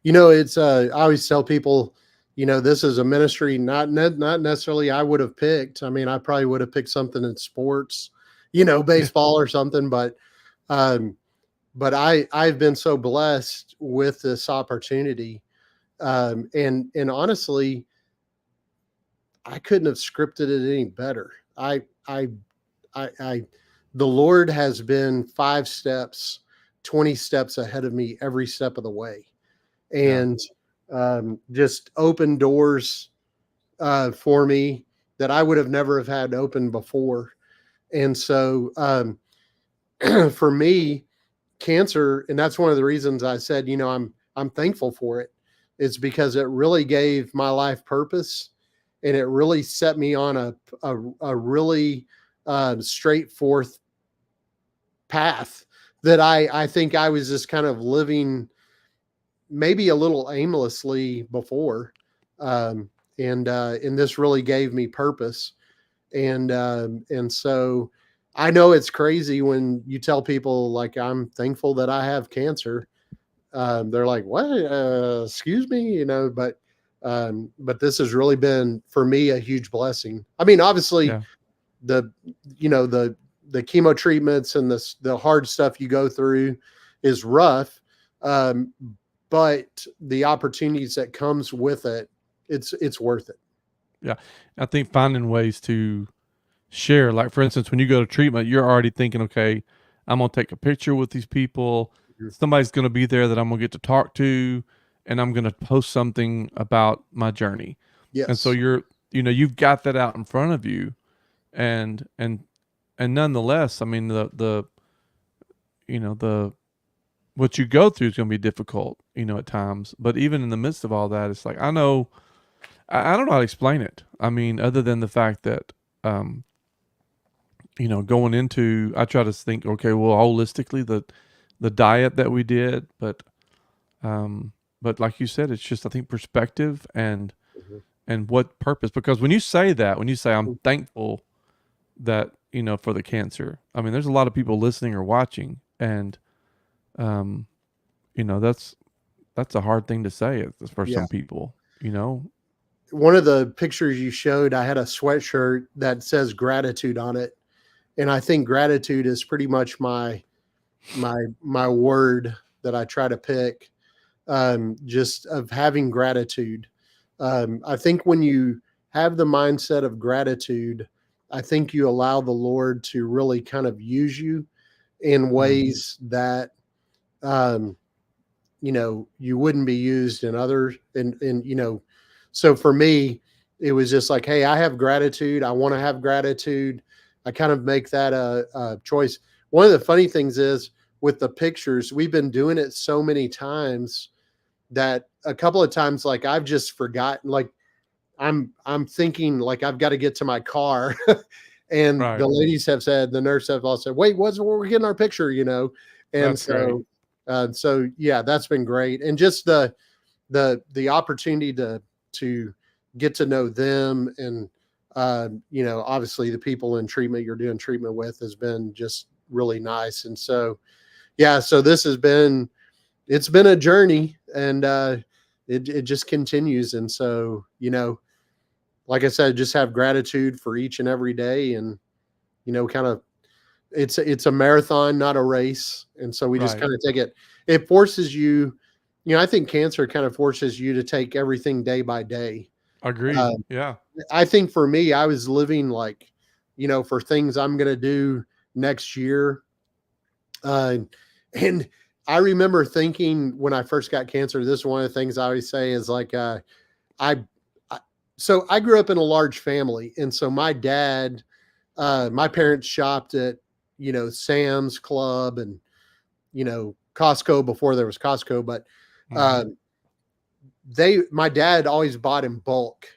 S3: It's, I always tell people, this is a ministry, not necessarily I would have picked. I mean, I probably would have picked something in sports, baseball or something, but I've been so blessed with this opportunity. And honestly, I couldn't have scripted it any better. The Lord has been 5 steps, 20 steps ahead of me every step of the way, and just open doors for me that I would have never have had open before. And so for me, cancer, and that's one of the reasons I said, I'm thankful for it. It's because it really gave my life purpose. And it really set me on a really straightforward path that I think I was just kind of living maybe a little aimlessly before. And this really gave me purpose. And so I know it's crazy when you tell people like, I'm thankful that I have cancer. They're like, what? Excuse me, but this has really been for me a huge blessing. I mean, obviously the chemo treatments and the hard stuff you go through is rough. But the opportunities that comes with it, it's worth it.
S1: Yeah. I think finding ways to share, like for instance, when you go to treatment, you're already thinking, okay, I'm going to take a picture with these people. Somebody's going to be there that I'm going to get to talk to, and I'm going to post something about my journey.
S3: Yes.
S1: And so you've got that out in front of you, and nonetheless, I mean, the what you go through is going to be difficult, at times, but even in the midst of all that, it's like, I don't know how to explain it. I mean, other than the fact that, going into, I try to think, okay, well, holistically, the diet that we did, but like you said, it's just, I think, perspective and what purpose, because when you say I'm thankful that, for the cancer, I mean, there's a lot of people listening or watching, and, that's a hard thing to say for some people,
S3: One of the pictures you showed, I had a sweatshirt that says gratitude on it. And I think gratitude is pretty much my word that I try to pick, just of having gratitude. I think when you have the mindset of gratitude, I think you allow the Lord to really kind of use you in ways that, you wouldn't be used in others. And so for me, it was just like, hey, I have gratitude. I want to have gratitude. I kind of make that a choice. One of the funny things is with the pictures, we've been doing it so many times that a couple of times, like I've just forgotten, like I'm thinking like I've got to get to my car. And
S1: Right.
S3: the ladies have said, the nurse have all said, wait, we're getting our picture, And
S1: That's great.
S3: so yeah, that's been great. And just the opportunity to get to know them, and obviously the people in treatment you're doing treatment with has been just really nice. And so yeah, so it's been a journey, and it just continues. And so like I said, just have gratitude for each and every day, and kind of it's a marathon, not a race. And so we just
S1: Right.
S3: kind of take it. It forces you, I think cancer kind of forces you to take everything day by day.
S1: Agreed.
S3: Uh,
S1: Yeah.
S3: I think for me, I was living like, for things I'm going to do next year. Uh, and I remember thinking when I first got cancer, this is one of the things I always say is like, I, I so I grew up in a large family. And so my parents shopped at, Sam's Club and, Costco before there was Costco, but,
S1: Hmm.
S3: uh, my dad always bought in bulk.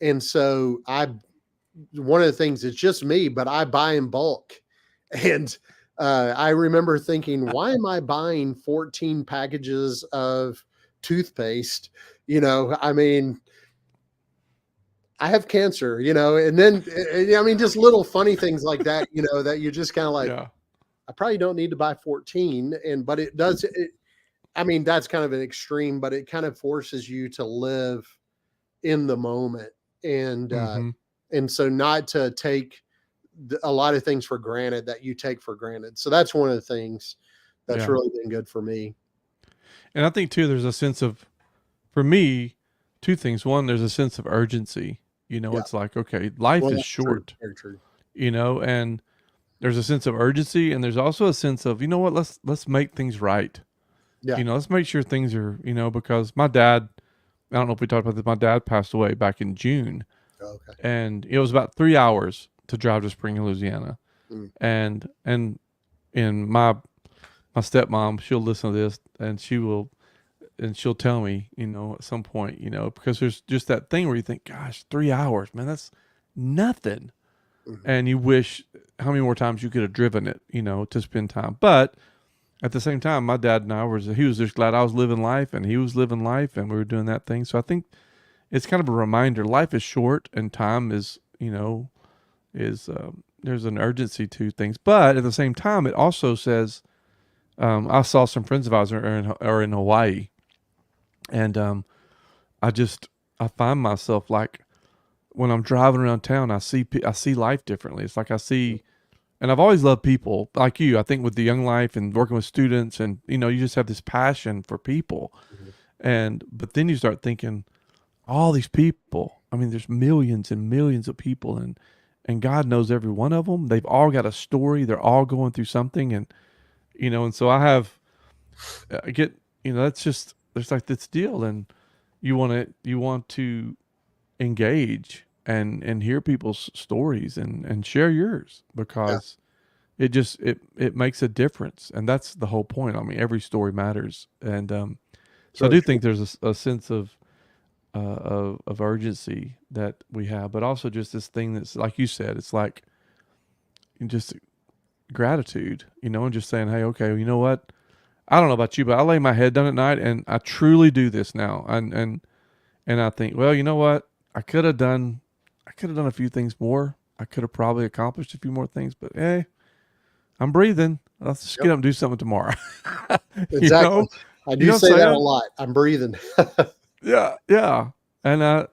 S3: And so one of the things, it's just me, but I buy in bulk. And I remember thinking, why am I buying 14 packages of toothpaste? I mean, I have cancer, and then, I mean, just little funny things like that, that you just kind of like,
S1: Yeah.
S3: I probably don't need to buy 14. But it does, I mean, that's kind of an extreme, but it kind of forces you to live in the moment. And,
S1: Hmm.
S3: and so not to take a lot of things for granted that you take for granted. So that's one of the things that's
S1: Yeah.
S3: really been good for me.
S1: And I think too, there's a sense of, for me, two things. One, there's a sense of urgency.
S3: Yeah.
S1: It's like, okay, life
S3: Well,
S1: is
S3: that's true.
S1: short,
S3: Very true.
S1: and there's a sense of urgency, and there's also a sense of, what, let's make things right.
S3: Yeah.
S1: Let's make sure things are, because my dad, I don't know if we talked about this, my dad passed away back in June,
S3: Okay.
S1: and it was about 3 hours to drive to Spring, Louisiana.
S3: Mm.
S1: And my stepmom, she'll listen to this, and she'll tell me, at some point, because there's just that thing where you think, gosh, 3 hours, man, that's nothing.
S3: Mhm.
S1: And you wish how many more times you could have driven it, to spend time. But at the same time, my dad and he was just glad I was living life, and he was living life, and we were doing that thing. So I think it's kind of a reminder, life is short, and time is, there's an urgency to things. But at the same time, it also says, I saw some friends of ours are in Hawaii, and I find myself like when I'm driving around town, I see life differently. It's like I see, and I've always loved people like you. I think with the Young Life and working with students, and you just have this passion for people,
S3: Mhm.
S1: but then you start thinking, all these people. I mean, there's millions and millions of people, and God knows every one of them. They've all got a story. They're all going through something, and so I get, that's just, there's like this deal, and you want to engage and hear people's stories and share yours,
S3: Yeah.
S1: because it makes a difference, and that's the whole point. I mean, every story matters, and so I
S3: Very
S1: do
S3: true.
S1: think there's a sense of urgency that we have, but also just this thing that's like you said, it's like just gratitude, and just saying, hey, okay, well, you know what? I don't know about you, but I lay my head down at night, and I truly do this now, and I think, well, you know what? I could have done a few things more. I could have probably accomplished a few more things, but hey, I'm breathing. Let's just get
S3: Yep.
S1: up and do something tomorrow. you
S3: Exactly.
S1: know,
S3: I
S1: you
S3: do
S1: know what I'm
S3: say that a
S1: saying?
S3: lot. I'm breathing.
S1: Yeah, yeah. And I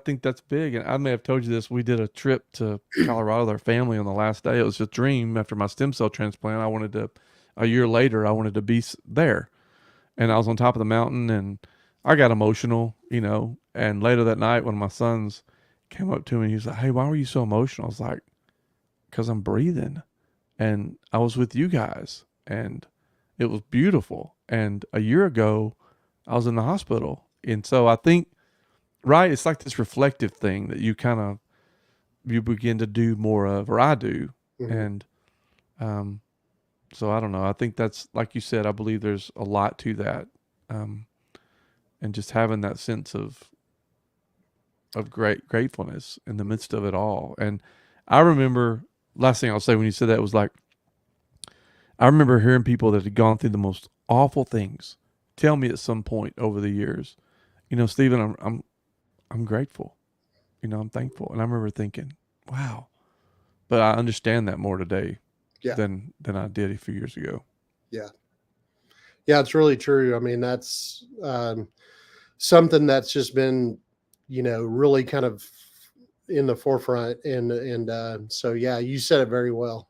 S1: think that's big. And I may have told you this. We did a trip to Colorado with our family on the last day. It was a dream after my stem cell transplant. A year later, I wanted to be there. And I was on top of the mountain, and I got emotional, And later that night, when my sons came up to me, he was like, "Hey, why were you so emotional?" I was like, "Because I'm breathing, and I was with you guys, and it was beautiful. And a year ago, I was in the hospital, and so I think, right, it's like this reflective thing that you begin to do more of, or I do,
S3: Mhm.
S1: and um, so I don't know. I think that's like you said. I believe there's a lot to that. Um, and just having that sense of gratefulness in the midst of it all. And I remember, last thing I'll say when you said that was like, I remember hearing people that had gone through the most awful things tell me at some point over the years, Stephen, I'm grateful, I'm thankful. And I remember thinking, wow, but I understand that more today than I did a few years ago.
S3: Yeah. Yeah, it's really true. I mean, that's something that's just been, really kind of in the forefront. And so, yeah, you said it very well.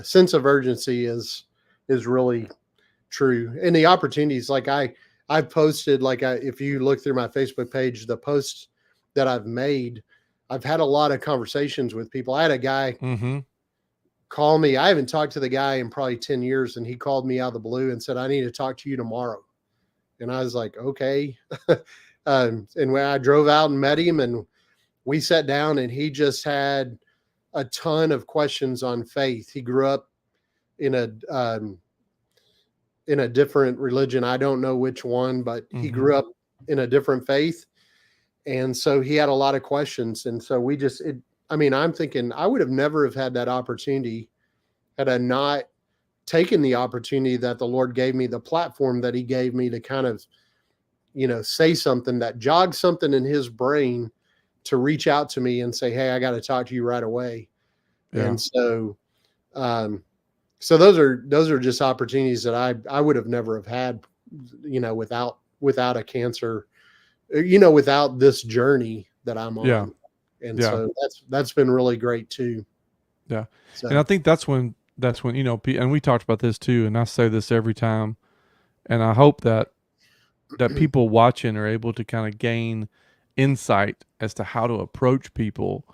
S3: Sense of urgency is really true. And the opportunities, like I've posted, if you look through my Facebook page, the posts that I've made, I've had a lot of conversations with people. I had a guy call me. I haven't talked to the guy in probably 10 years. And he called me out of the blue and said, I need to talk to you tomorrow. And I was like, okay. And when I drove out and met him, and we sat down, and he just had a ton of questions on faith. He grew up in a different religion. I don't know which one, but he grew up in a different faith. And so he had a lot of questions. And so I'm thinking I would have never have had that opportunity had I not taken the opportunity that the Lord gave me, the platform that he gave me to kind of, say something that jogged something in his brain to reach out to me and say, hey, I got to talk to you right away. Yeah. And so, so those are just opportunities that I would have never have had, without a cancer, without this journey that I'm on.
S1: Yeah.
S3: And so that's been really great too.
S1: Yeah. So. And I think that's when, and we talked about this too, and I say this every time, and I hope that people watching are able to kind of gain insight as to how to approach people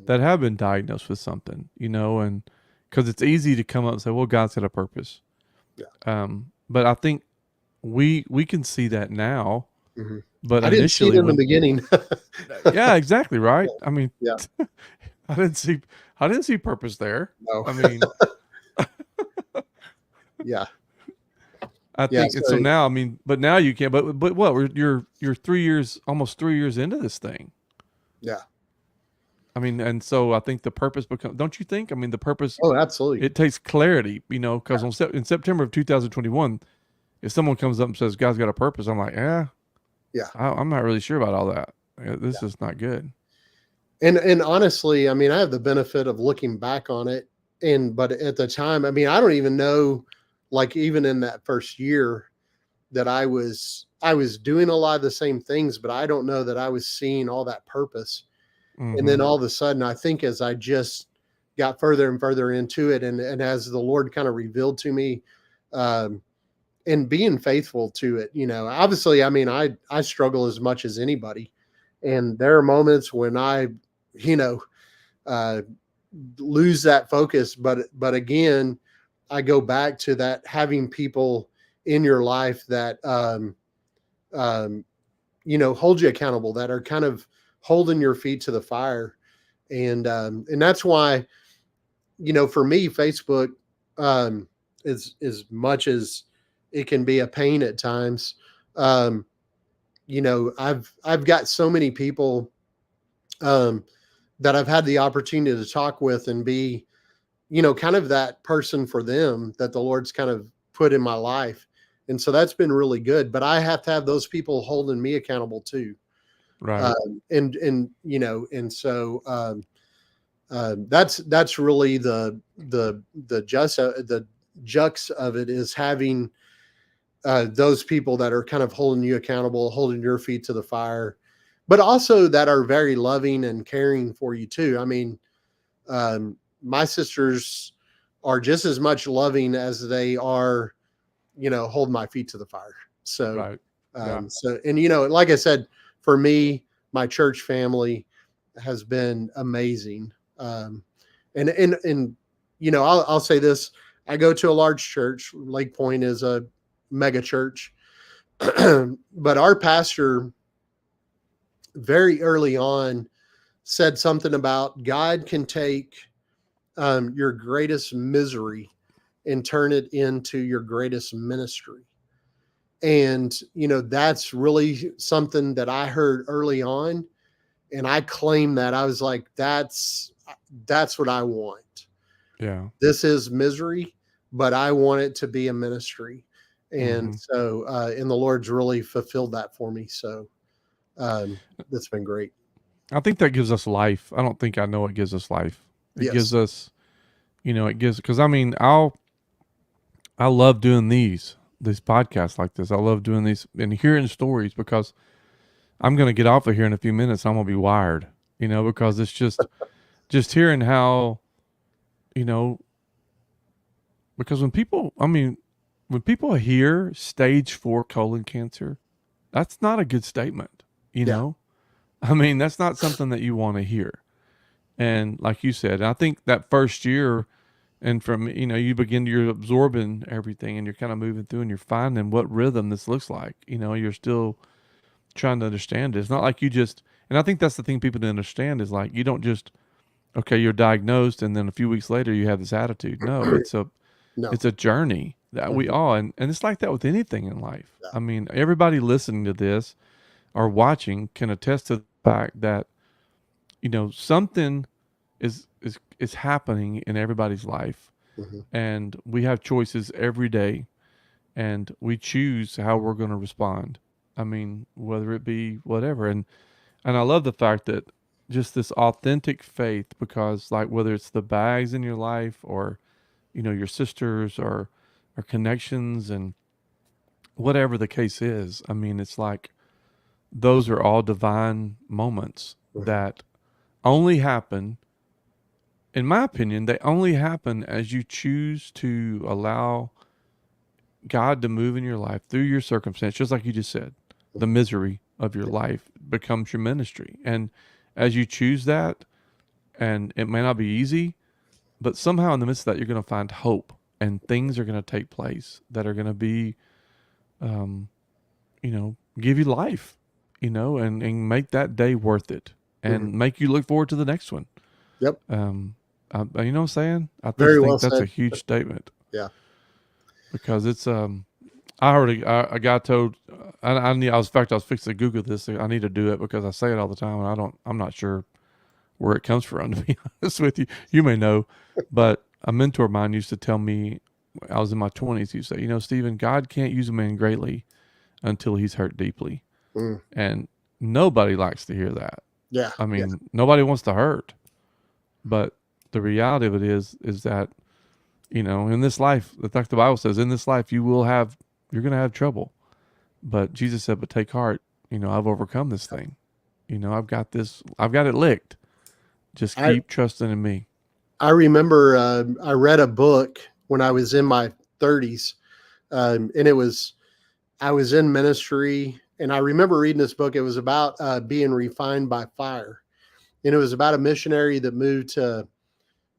S1: that have been diagnosed with something, and because it's easy to come up and say, well, God's got a purpose. Yeah. But I think we can see that now. Mm-hmm. But
S3: I didn't see it in the beginning.
S1: Yeah, exactly. Right. I mean, I didn't see purpose there.
S3: No.
S1: I mean,
S3: yeah.
S1: I think so now. But now you can. But what? You're almost 3 years into this thing.
S3: Yeah.
S1: And so I think the purpose becomes. Don't you think? The purpose.
S3: Oh, absolutely.
S1: It takes clarity, because in September of 2021, if someone comes up and says God's got a purpose, I'm like, I'm not really sure about all that. This is not good.
S3: And honestly, I have the benefit of looking back on it, but at the time, I don't even know. Like even in that first year that I was doing a lot of the same things, but I don't know that I was seeing all that purpose. Mm-hmm. And then all of a sudden, I think as I just got further and further into it, and as the Lord kind of revealed to me, and being faithful to it, obviously, I struggle as much as anybody. And there are moments when I, lose that focus, but again, I go back to that, having people in your life that, hold you accountable, that are kind of holding your feet to the fire. And that's why, for me, Facebook, is as much as it can be a pain at times. I've got so many people, that I've had the opportunity to talk with and be, kind of that person for them that the Lord's kind of put in my life. And so that's been really good, but I have to have those people holding me accountable too.
S1: Right.
S3: And that's really the jux of it, is having, those people that are kind of holding you accountable, holding your feet to the fire, but also that are very loving and caring for you too. My sisters are just as much loving as they are, hold my feet to the fire. So, right. So, like I said, for me, my church family has been amazing. And I'll say this, I go to a large church. Lake Point is a mega church, but our pastor very early on said something about God can take your greatest misery and turn it into your greatest ministry. And, that's really something that I heard early on. And I claimed that. I was like, that's what I want.
S1: Yeah.
S3: This is misery, but I want it to be a ministry. And
S1: Mhm.
S3: so, and the Lord's really fulfilled that for me. So, that's been great.
S1: I think that gives us life. I don't think I know it gives us life. It gives
S3: Yes.
S1: us, it gives, because I mean, I love doing these podcasts like this. I love doing these and hearing stories because I'm going to get off of here in a few minutes. I'm going to be wired, because it's just hearing how, you know, because when people hear stage 4 colon cancer, that's not a good statement,
S3: Yeah.
S1: I mean, that's not something that you want to hear. And like you said, I think that first year, and from, you're absorbing everything and you're kind of moving through and you're finding what rhythm this looks like. You're still trying to understand it. It's not like you just, and I think that's the thing people don't understand is like, you don't just, okay, you're diagnosed and then a few weeks later you have this attitude. No,
S3: No.
S1: it's a journey that we
S3: Mhm.
S1: all, and it's like that with anything in life.
S3: Yeah.
S1: I mean, everybody listening to this or watching can attest to the fact that, something is happening in everybody's life,
S3: Mhm.
S1: and we have choices every day, and we choose how we're going to respond. I mean, whether it be whatever, and I love the fact that just this authentic faith, because like whether it's the bags in your life or your sisters or connections and whatever the case is, I mean, it's like those are all divine moments
S3: Mhm.
S1: that only happen, in my opinion, they only happen as you choose to allow God to move in your life through your circumstance, just like you just said. The
S3: Mhm.
S1: misery of your life becomes your ministry. And as you choose that, and it may not be easy, but somehow in the midst of that, you're going to find hope and things are going to take place that are going to be, um, give you life, and make that day worth it
S3: Mhm.
S1: and make you look forward to the next one.
S3: Yep.
S1: You know what I'm saying? I
S3: Very
S1: just
S3: well
S1: think that's
S3: said.
S1: a huge statement
S3: Yeah.
S1: because it's, I heard a guy told, I was, in fact, I was fixing to Google this. I need to do it because I say it all the time and I'm not sure where it comes from, to be honest with you. You may know, but a mentor of mine used to tell me, I was in my 20s, he'd say, Stephen, God can't use a man greatly until he's hurt deeply.
S3: Mm.
S1: And nobody likes to hear that.
S3: Yeah.
S1: I
S3: Yeah.
S1: mean, nobody wants to hurt. But the reality of it is that, in this life, like the Bible says, in this life, you're going to have trouble. But Jesus said, but take heart, I've overcome this thing. I've got it licked. Just
S3: I
S1: keep trusting in me.
S3: I remember I read a book when I was in my 30s, and I was in ministry, and I remember reading this book. It was about being refined by fire, and it was about a missionary that moved to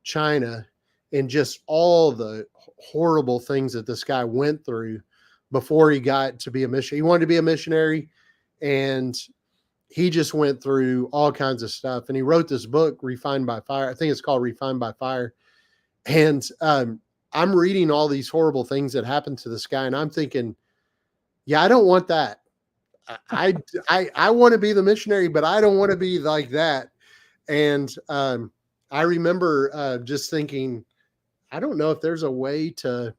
S3: China, and just all the horrible things that this guy went through before he got to be a missionary. He wanted to be a missionary, and he just went through all kinds of stuff. And he wrote this book, Refined by Fire. I think it's called Refined by Fire. And I'm reading all these horrible things that happened to this guy, and I'm thinking, yeah, I don't want that. I want to be the missionary, but I don't want to be like that. And I remember just thinking, I don't know if there's a way to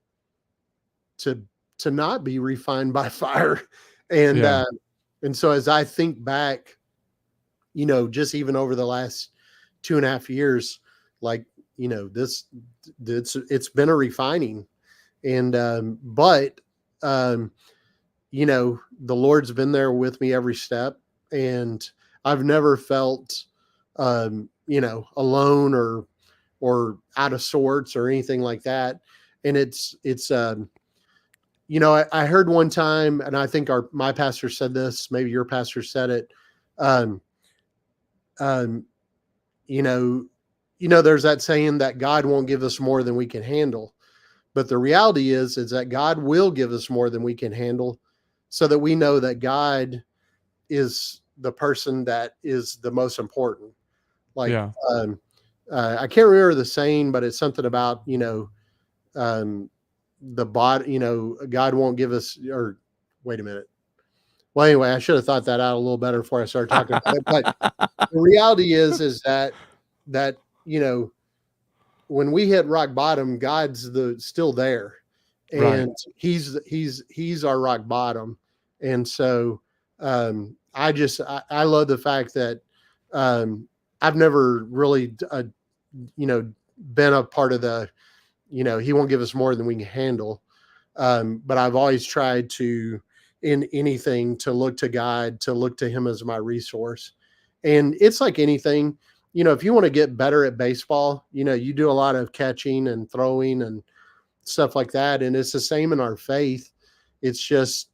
S3: to not be refined by fire. And
S1: Yeah.
S3: and so as I think back, just even over the last 2.5 years, like, this it's been a refining. And but um the Lord's been there with me every step, and I've never felt alone or out of sorts or anything like that. And it's I heard one time, and I think my pastor said this, maybe your pastor said it. Um, um, you know, there's that saying that God won't give us more than we can handle. But the reality is that God will give us more than we can handle, so that we know that God is the person that is the most important. Like,
S1: Yeah.
S3: I can't remember the saying, but it's something about, um, the body, God won't give us, or wait a minute. Well, anyway, I should have thought that out a little better before I started talking about it. But the reality is that when we hit rock bottom, God's still there,
S1: Right.
S3: and he's our rock bottom. And so I love the fact that I've never really been a part of the he won't give us more than we can handle. But I've always tried to, in anything, to look to God, to look to him as my resource. And it's like anything, if you want to get better at baseball, you do a lot of catching and throwing and stuff like that. And it's the same in our faith. It's just,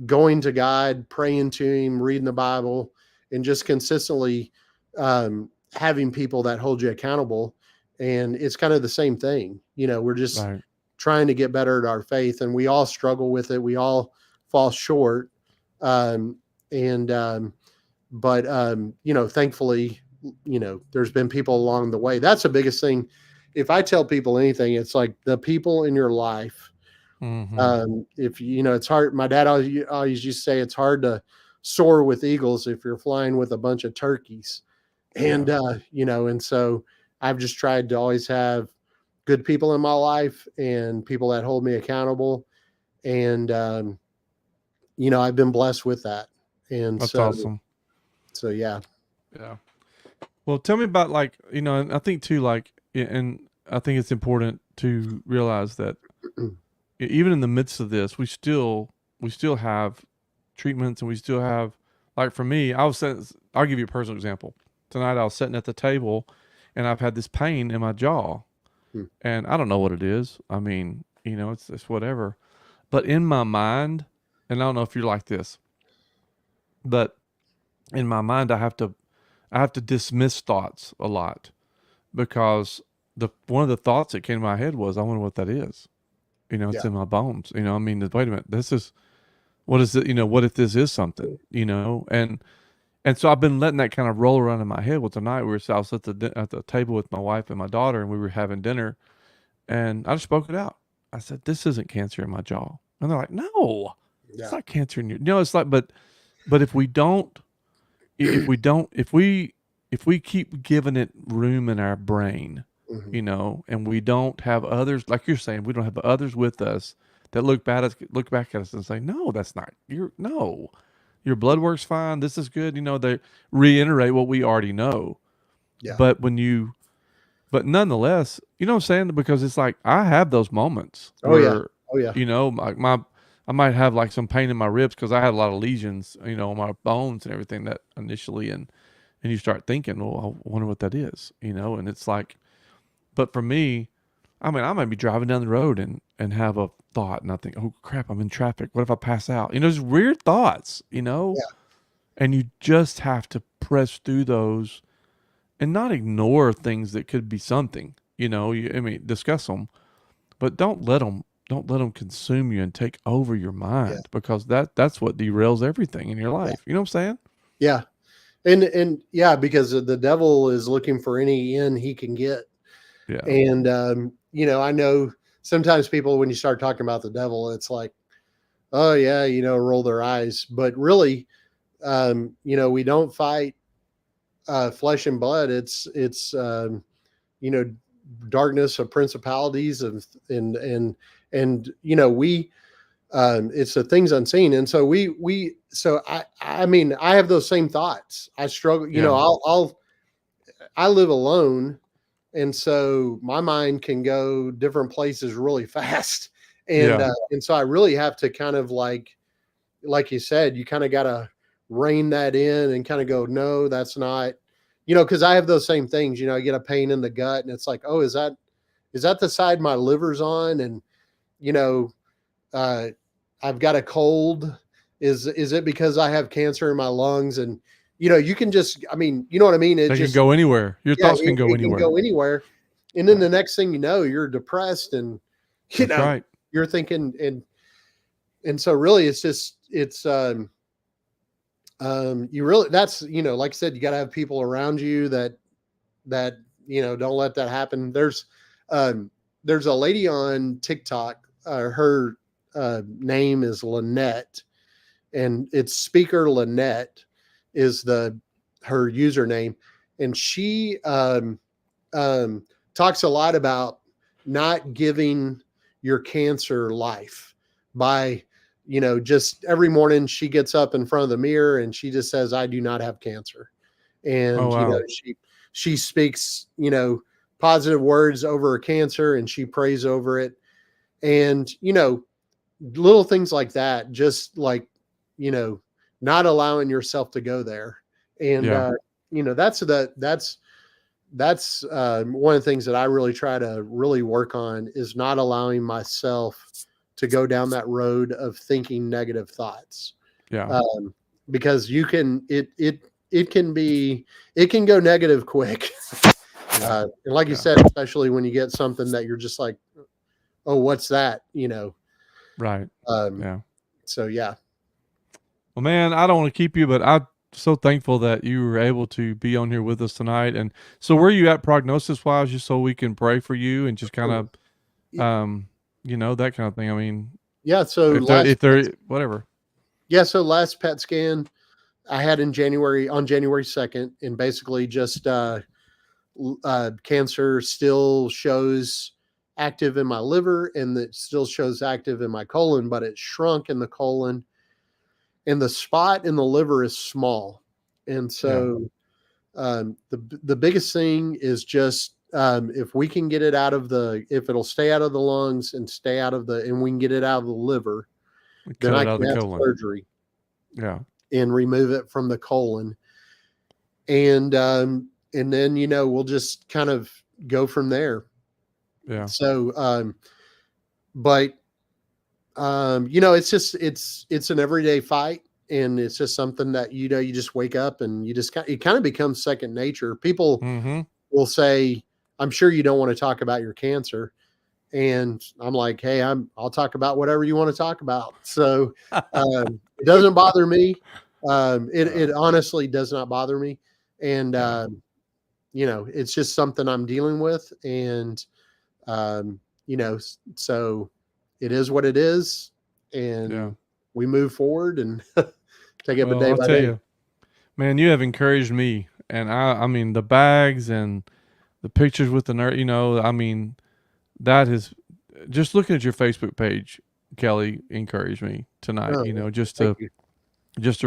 S3: going to God, praying to him, reading the Bible, and just consistently having people that hold you accountable. And it's kind of the same thing. We're just
S1: Right.
S3: trying to get better at our faith, and we all struggle with it. We all fall short. But thankfully, there's been people along the way. That's the biggest thing. If I tell people anything, it's like the people in your life. If it's hard. My dad always used to say it's hard to soar with eagles if you're flying with a bunch of turkeys. And, and so I've just tried to always have good people in my life and people that hold me accountable. And, I've been blessed with that. And
S1: That's awesome.
S3: So, yeah.
S1: Yeah. Well, tell me about and I think too, and I think it's important to realize that even in the midst of this, we still have treatments, and we still have, for me, I'll give you a personal example. Tonight I was sitting at the table and I've had this pain in my jaw, and I don't know what it is. I mean, it's whatever, but in my mind, and I don't know if you're like this, but in my mind, I have to dismiss thoughts a lot, because one of the thoughts that came to my head was, I wonder what that is. It's in my bones. I mean, wait a minute, what is it? What if this is something, and so I've been letting that kind of roll around in my head. Well, tonight I was at the table with my wife and my daughter, and we were having dinner, and I just spoke it out. I said, this isn't cancer in my jaw. And they're like, no, it's not cancer in your, it's like, but if we keep giving it room in our brain, and we don't have others, like you're saying, we don't have others with us that look back at us and say, no, that's not your blood works fine. This is good. They reiterate what we already know. Yeah. But nonetheless, you know what I'm saying? Because it's like, I have those moments where, I might have some pain in my ribs because I had a lot of lesions, on my bones and everything that initially, and you start thinking, well, I wonder what that is, and it's like, but for me, I mean, I might be driving down the road and have a thought, and I think, oh crap, I'm in traffic. What if I pass out? There's weird thoughts, and you just have to press through those and not ignore things that could be something, discuss them, but don't let them consume you and take over your mind, because that's what derails everything in your life. You know what I'm saying?
S3: Yeah. And because the devil is looking for any in he can get. Yeah. And, I know sometimes people, when you start talking about the devil, it's like, oh yeah, roll their eyes, but really, we don't fight, flesh and blood. It's darkness of principalities and we, it's the things unseen. And so I mean, I have those same thoughts. I struggle, I live alone. And so my mind can go different places really fast. And, and so I really have to kind of like you said, you kind of got to rein that in and kind of go, no, that's not, cause I have those same things, I get a pain in the gut and it's like, oh, is that the side my liver's on? And, I've got a cold. Is it because I have cancer in my lungs? And, you can just, I mean, you know what I mean?
S1: It can go anywhere. Your thoughts can go anywhere.
S3: Can go anywhere. And then the next thing you know, you're depressed and,
S1: right.
S3: You're thinking, and so really it's just, it's, you really, that's, like I said, you got to have people around you that, don't let that happen. There's a lady on TikTok, her name is Lynette, and it's Speaker Lynette is her username, and she talks a lot about not giving your cancer life by, just every morning she gets up in front of the mirror and she just says, I do not have cancer. And,
S1: wow.
S3: she speaks, positive words over her cancer, and she prays over it. And, little things like that, just like, not allowing yourself to go there. And,
S1: Yeah.
S3: that's one of the things that I really try to really work on, is not allowing myself to go down that road of thinking negative thoughts.
S1: Yeah.
S3: Because it can go negative quick. And like you said, especially when you get something that you're just like, oh, what's that?
S1: Right. Yeah.
S3: So yeah.
S1: Well, man, I don't want to keep you, but I'm so thankful that you were able to be on here with us tonight. And so, where are you at prognosis wise, just so we can pray for you and just kind of, that kind of thing. I mean,
S3: yeah. So
S1: whatever.
S3: Yeah. So last PET scan I had on January 2nd, and basically just cancer still shows active in my liver, and it still shows active in my colon, but it shrunk in the colon, and the spot in the liver is small. And so the biggest thing is just if we can get it if it'll stay out of the lungs and and we can get it out of the liver, then I can have surgery.
S1: Yeah.
S3: And remove it from the colon. And then, we'll just kind of go from there.
S1: Yeah.
S3: So, it's an everyday fight, and it's just something that, you just wake up and it kind of becomes second nature. People will say, I'm sure you don't want to talk about your cancer. And I'm like, hey, I'll talk about whatever you want to talk about. So, it doesn't bother me. It honestly does not bother me. And, it's just something I'm dealing with. And, so it is what it is. And we move forward and take it day by day.
S1: You, man, you have encouraged me. And I mean, the bags and the pictures with the nerd, I mean, that is just looking at your Facebook page, Kelly, encouraged me tonight, just to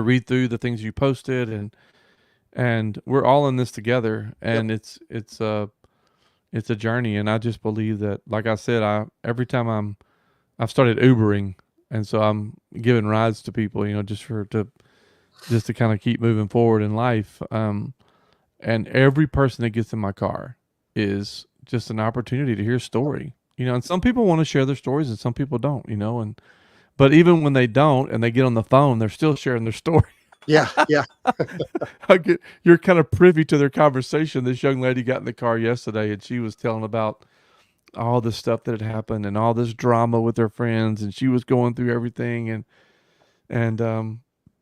S1: read through the things you posted, and we're all in this together, and it's a journey. And I just believe that, like I said, every time I've started Ubering, and so I'm giving rides to people, just to kind of keep moving forward in life. And every person that gets in my car is just an opportunity to hear a story, and some people want to share their stories and some people don't, but even when they don't and they get on the phone, they're still sharing their story.
S3: Yeah. Yeah.
S1: You're kind of privy to their conversation. This young lady got in the car yesterday and she was telling about all the stuff that had happened and all this drama with her friends. And she was going through everything. And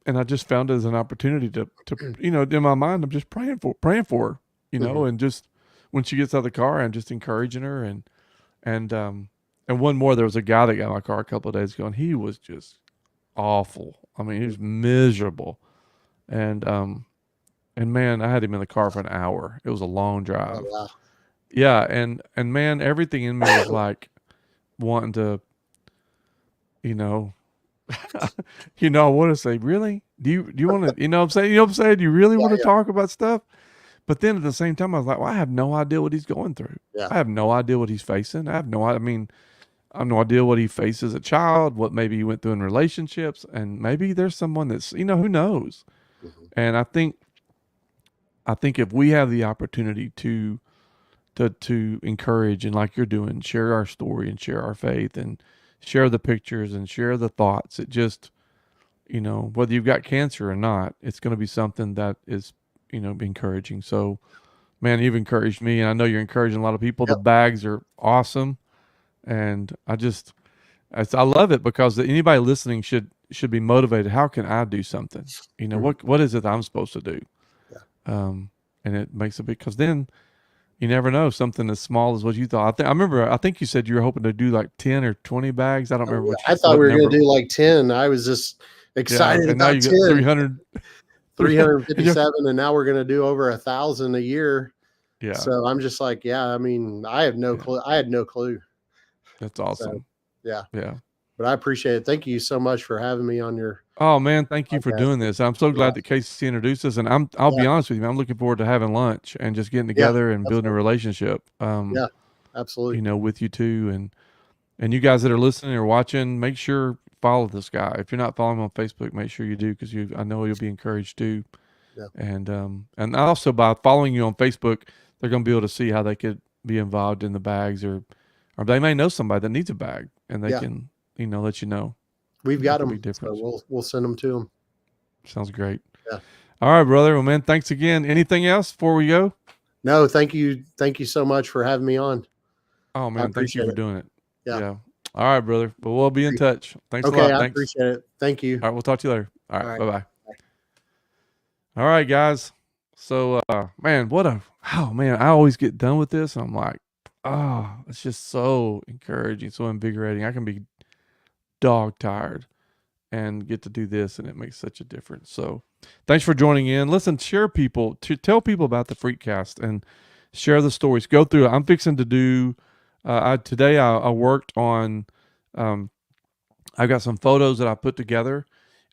S1: I just found it as an opportunity to, in my mind, I'm just praying for her, and just when she gets out of the car, I'm just encouraging her. And one more, there was a guy that got in my car a couple of days ago, and he was just awful. I mean, he was miserable. And man, I had him in the car for an hour. It was a long drive.
S3: Oh, wow.
S1: Yeah. And man, everything in me was like wanting to, I want to say, really? Do you want to, what I'm saying? Do you really want to talk about stuff? But then at the same time, I was like, well, I have no idea what he's going through.
S3: Yeah.
S1: I have no idea what he's facing. I have no idea what he faces as a child, what maybe he went through in relationships, and maybe there's someone that's, who knows? Mm-hmm. And I think if we have the opportunity to encourage, and like you're doing, share our story and share our faith and share the pictures and share the thoughts, it just, whether you've got cancer or not, it's going to be something that is, encouraging. So, man, you've encouraged me, and I know you're encouraging a lot of people. Yep. The bags are awesome. And I love it because anybody listening should be motivated. How can I do something? What is it that I'm supposed to do? Yeah. And it makes a big, because then You never know. Something as small as what you thought. I think you said you were hoping to do like 10 or 20 bags. I don't remember
S3: I thought we
S1: what
S3: were going
S1: number.
S3: to do like 10. I was just
S1: Yeah,
S3: excited
S1: and now
S3: about
S1: you got
S3: 10.
S1: 300.
S3: 357, and now we're going to do over 1,000 a year.
S1: Yeah.
S3: So I'm just like, yeah, I mean, I have no clue. I had no clue.
S1: That's awesome.
S3: So, yeah.
S1: Yeah.
S3: But I appreciate it. Thank you so much for having me on your
S1: Oh man, thank you for
S3: podcast.
S1: doing this. I'm so glad that Casey introduced us, and I'll be honest with you, I'm looking forward to having lunch and just getting together and building a relationship.
S3: Yeah, absolutely.
S1: You know, with you too, and you guys that are listening or watching, make sure follow this guy. If you're not following him on Facebook, make sure you do, because I know you'll be encouraged too.
S3: Yeah.
S1: And also by following you on Facebook, they're going to be able to see how they could be involved in the bags, or they may know somebody that needs a bag, and they can, you know, let you know.
S3: We've got them, so we'll send them to them.
S1: Sounds great.
S3: Yeah.
S1: All right, brother. Well, man, thanks again. Anything else before we go?
S3: No, thank you. Thank you so much for having me on.
S1: Oh man, thank you for doing it.
S3: Yeah.
S1: All right, brother. But we'll be in touch. Thanks a lot.
S3: Okay,
S1: Thanks.
S3: I appreciate it. Thank you.
S1: All right, we'll talk to you later. All right.
S3: All right.
S1: Bye-bye. All right, guys. So, man, I always get done with this, and I'm like, it's just so encouraging, so invigorating. I can be dog tired and get to do this, and it makes such a difference. So thanks for joining in. Listen, tell people about the Freakcast and share the stories. Go through it. I'm fixing to do, today I worked on, I've got some photos that I put together,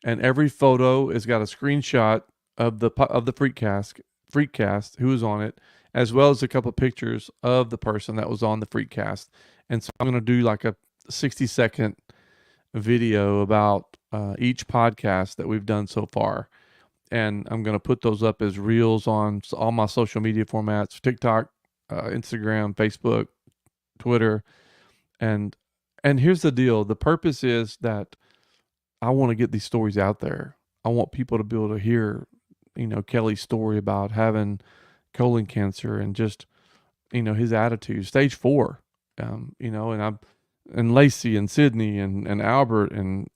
S1: and every photo has got a screenshot of the Freakcast, who was on it, as well as a couple of pictures of the person that was on the Freakcast. And so I'm going to do like a 60-second video about each podcast that we've done so far. And I'm going to put those up as reels on all my social media formats: TikTok, Instagram, Facebook, Twitter. And here's the deal. The purpose is that I want to get these stories out there. I want people to be able to hear, you know, Kelly's story about having colon cancer, and just, you know, his attitude, stage 4, you know, and Lacey and Sydney and Albert and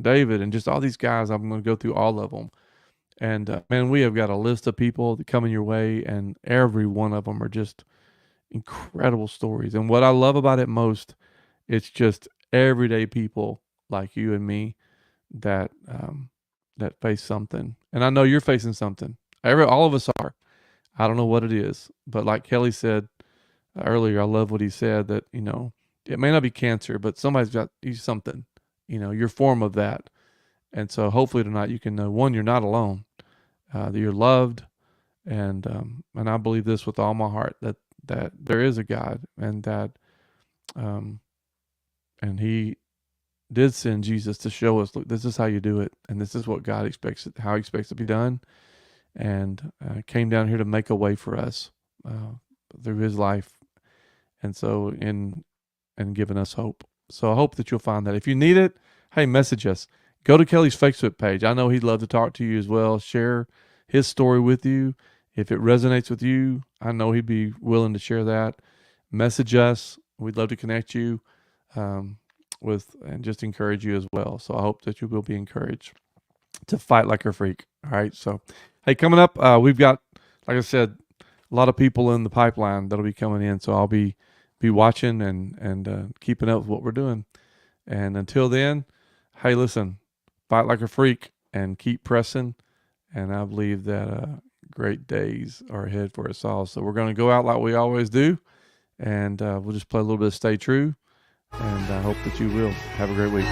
S1: David, and just all these guys. I'm going to go through all of them. And man, we have got a list of people that coming your way, and every one of them are just incredible stories. And what I love about it most, it's just everyday people like you and me that face something. And I know you're facing something. All of us are. I don't know what it is, but like Kelly said earlier, I love what he said, that, you know, it may not be cancer, but somebody's got something, you know, your form of that. And so hopefully tonight you can know, one, you're not alone, that you're loved. And I believe this with all my heart, that there is a God, and that, and he did send Jesus to show us, look, this is how you do it. And this is what God expects, how he expects to be done. And came down here to make a way for us through his life. And so and giving us hope. So I hope that you'll find that. If you need it, hey, message us. Go to Kelly's Facebook page. I know he'd love to talk to you as well. Share his story with you. If it resonates with you, I know he'd be willing to share that. Message us. We'd love to connect you with, and just encourage you as well. So I hope that you will be encouraged to fight like a freak. All right. So, hey, coming up, we've got, like I said, a lot of people in the pipeline that'll be coming in. So I'll be watching and keeping up with what we're doing. And until then, hey, listen, fight like a freak and keep pressing. And I believe that great days are ahead for us all. So we're going to go out like we always do. And we'll just play a little bit of Stay True. And I hope that you will. Have a great week.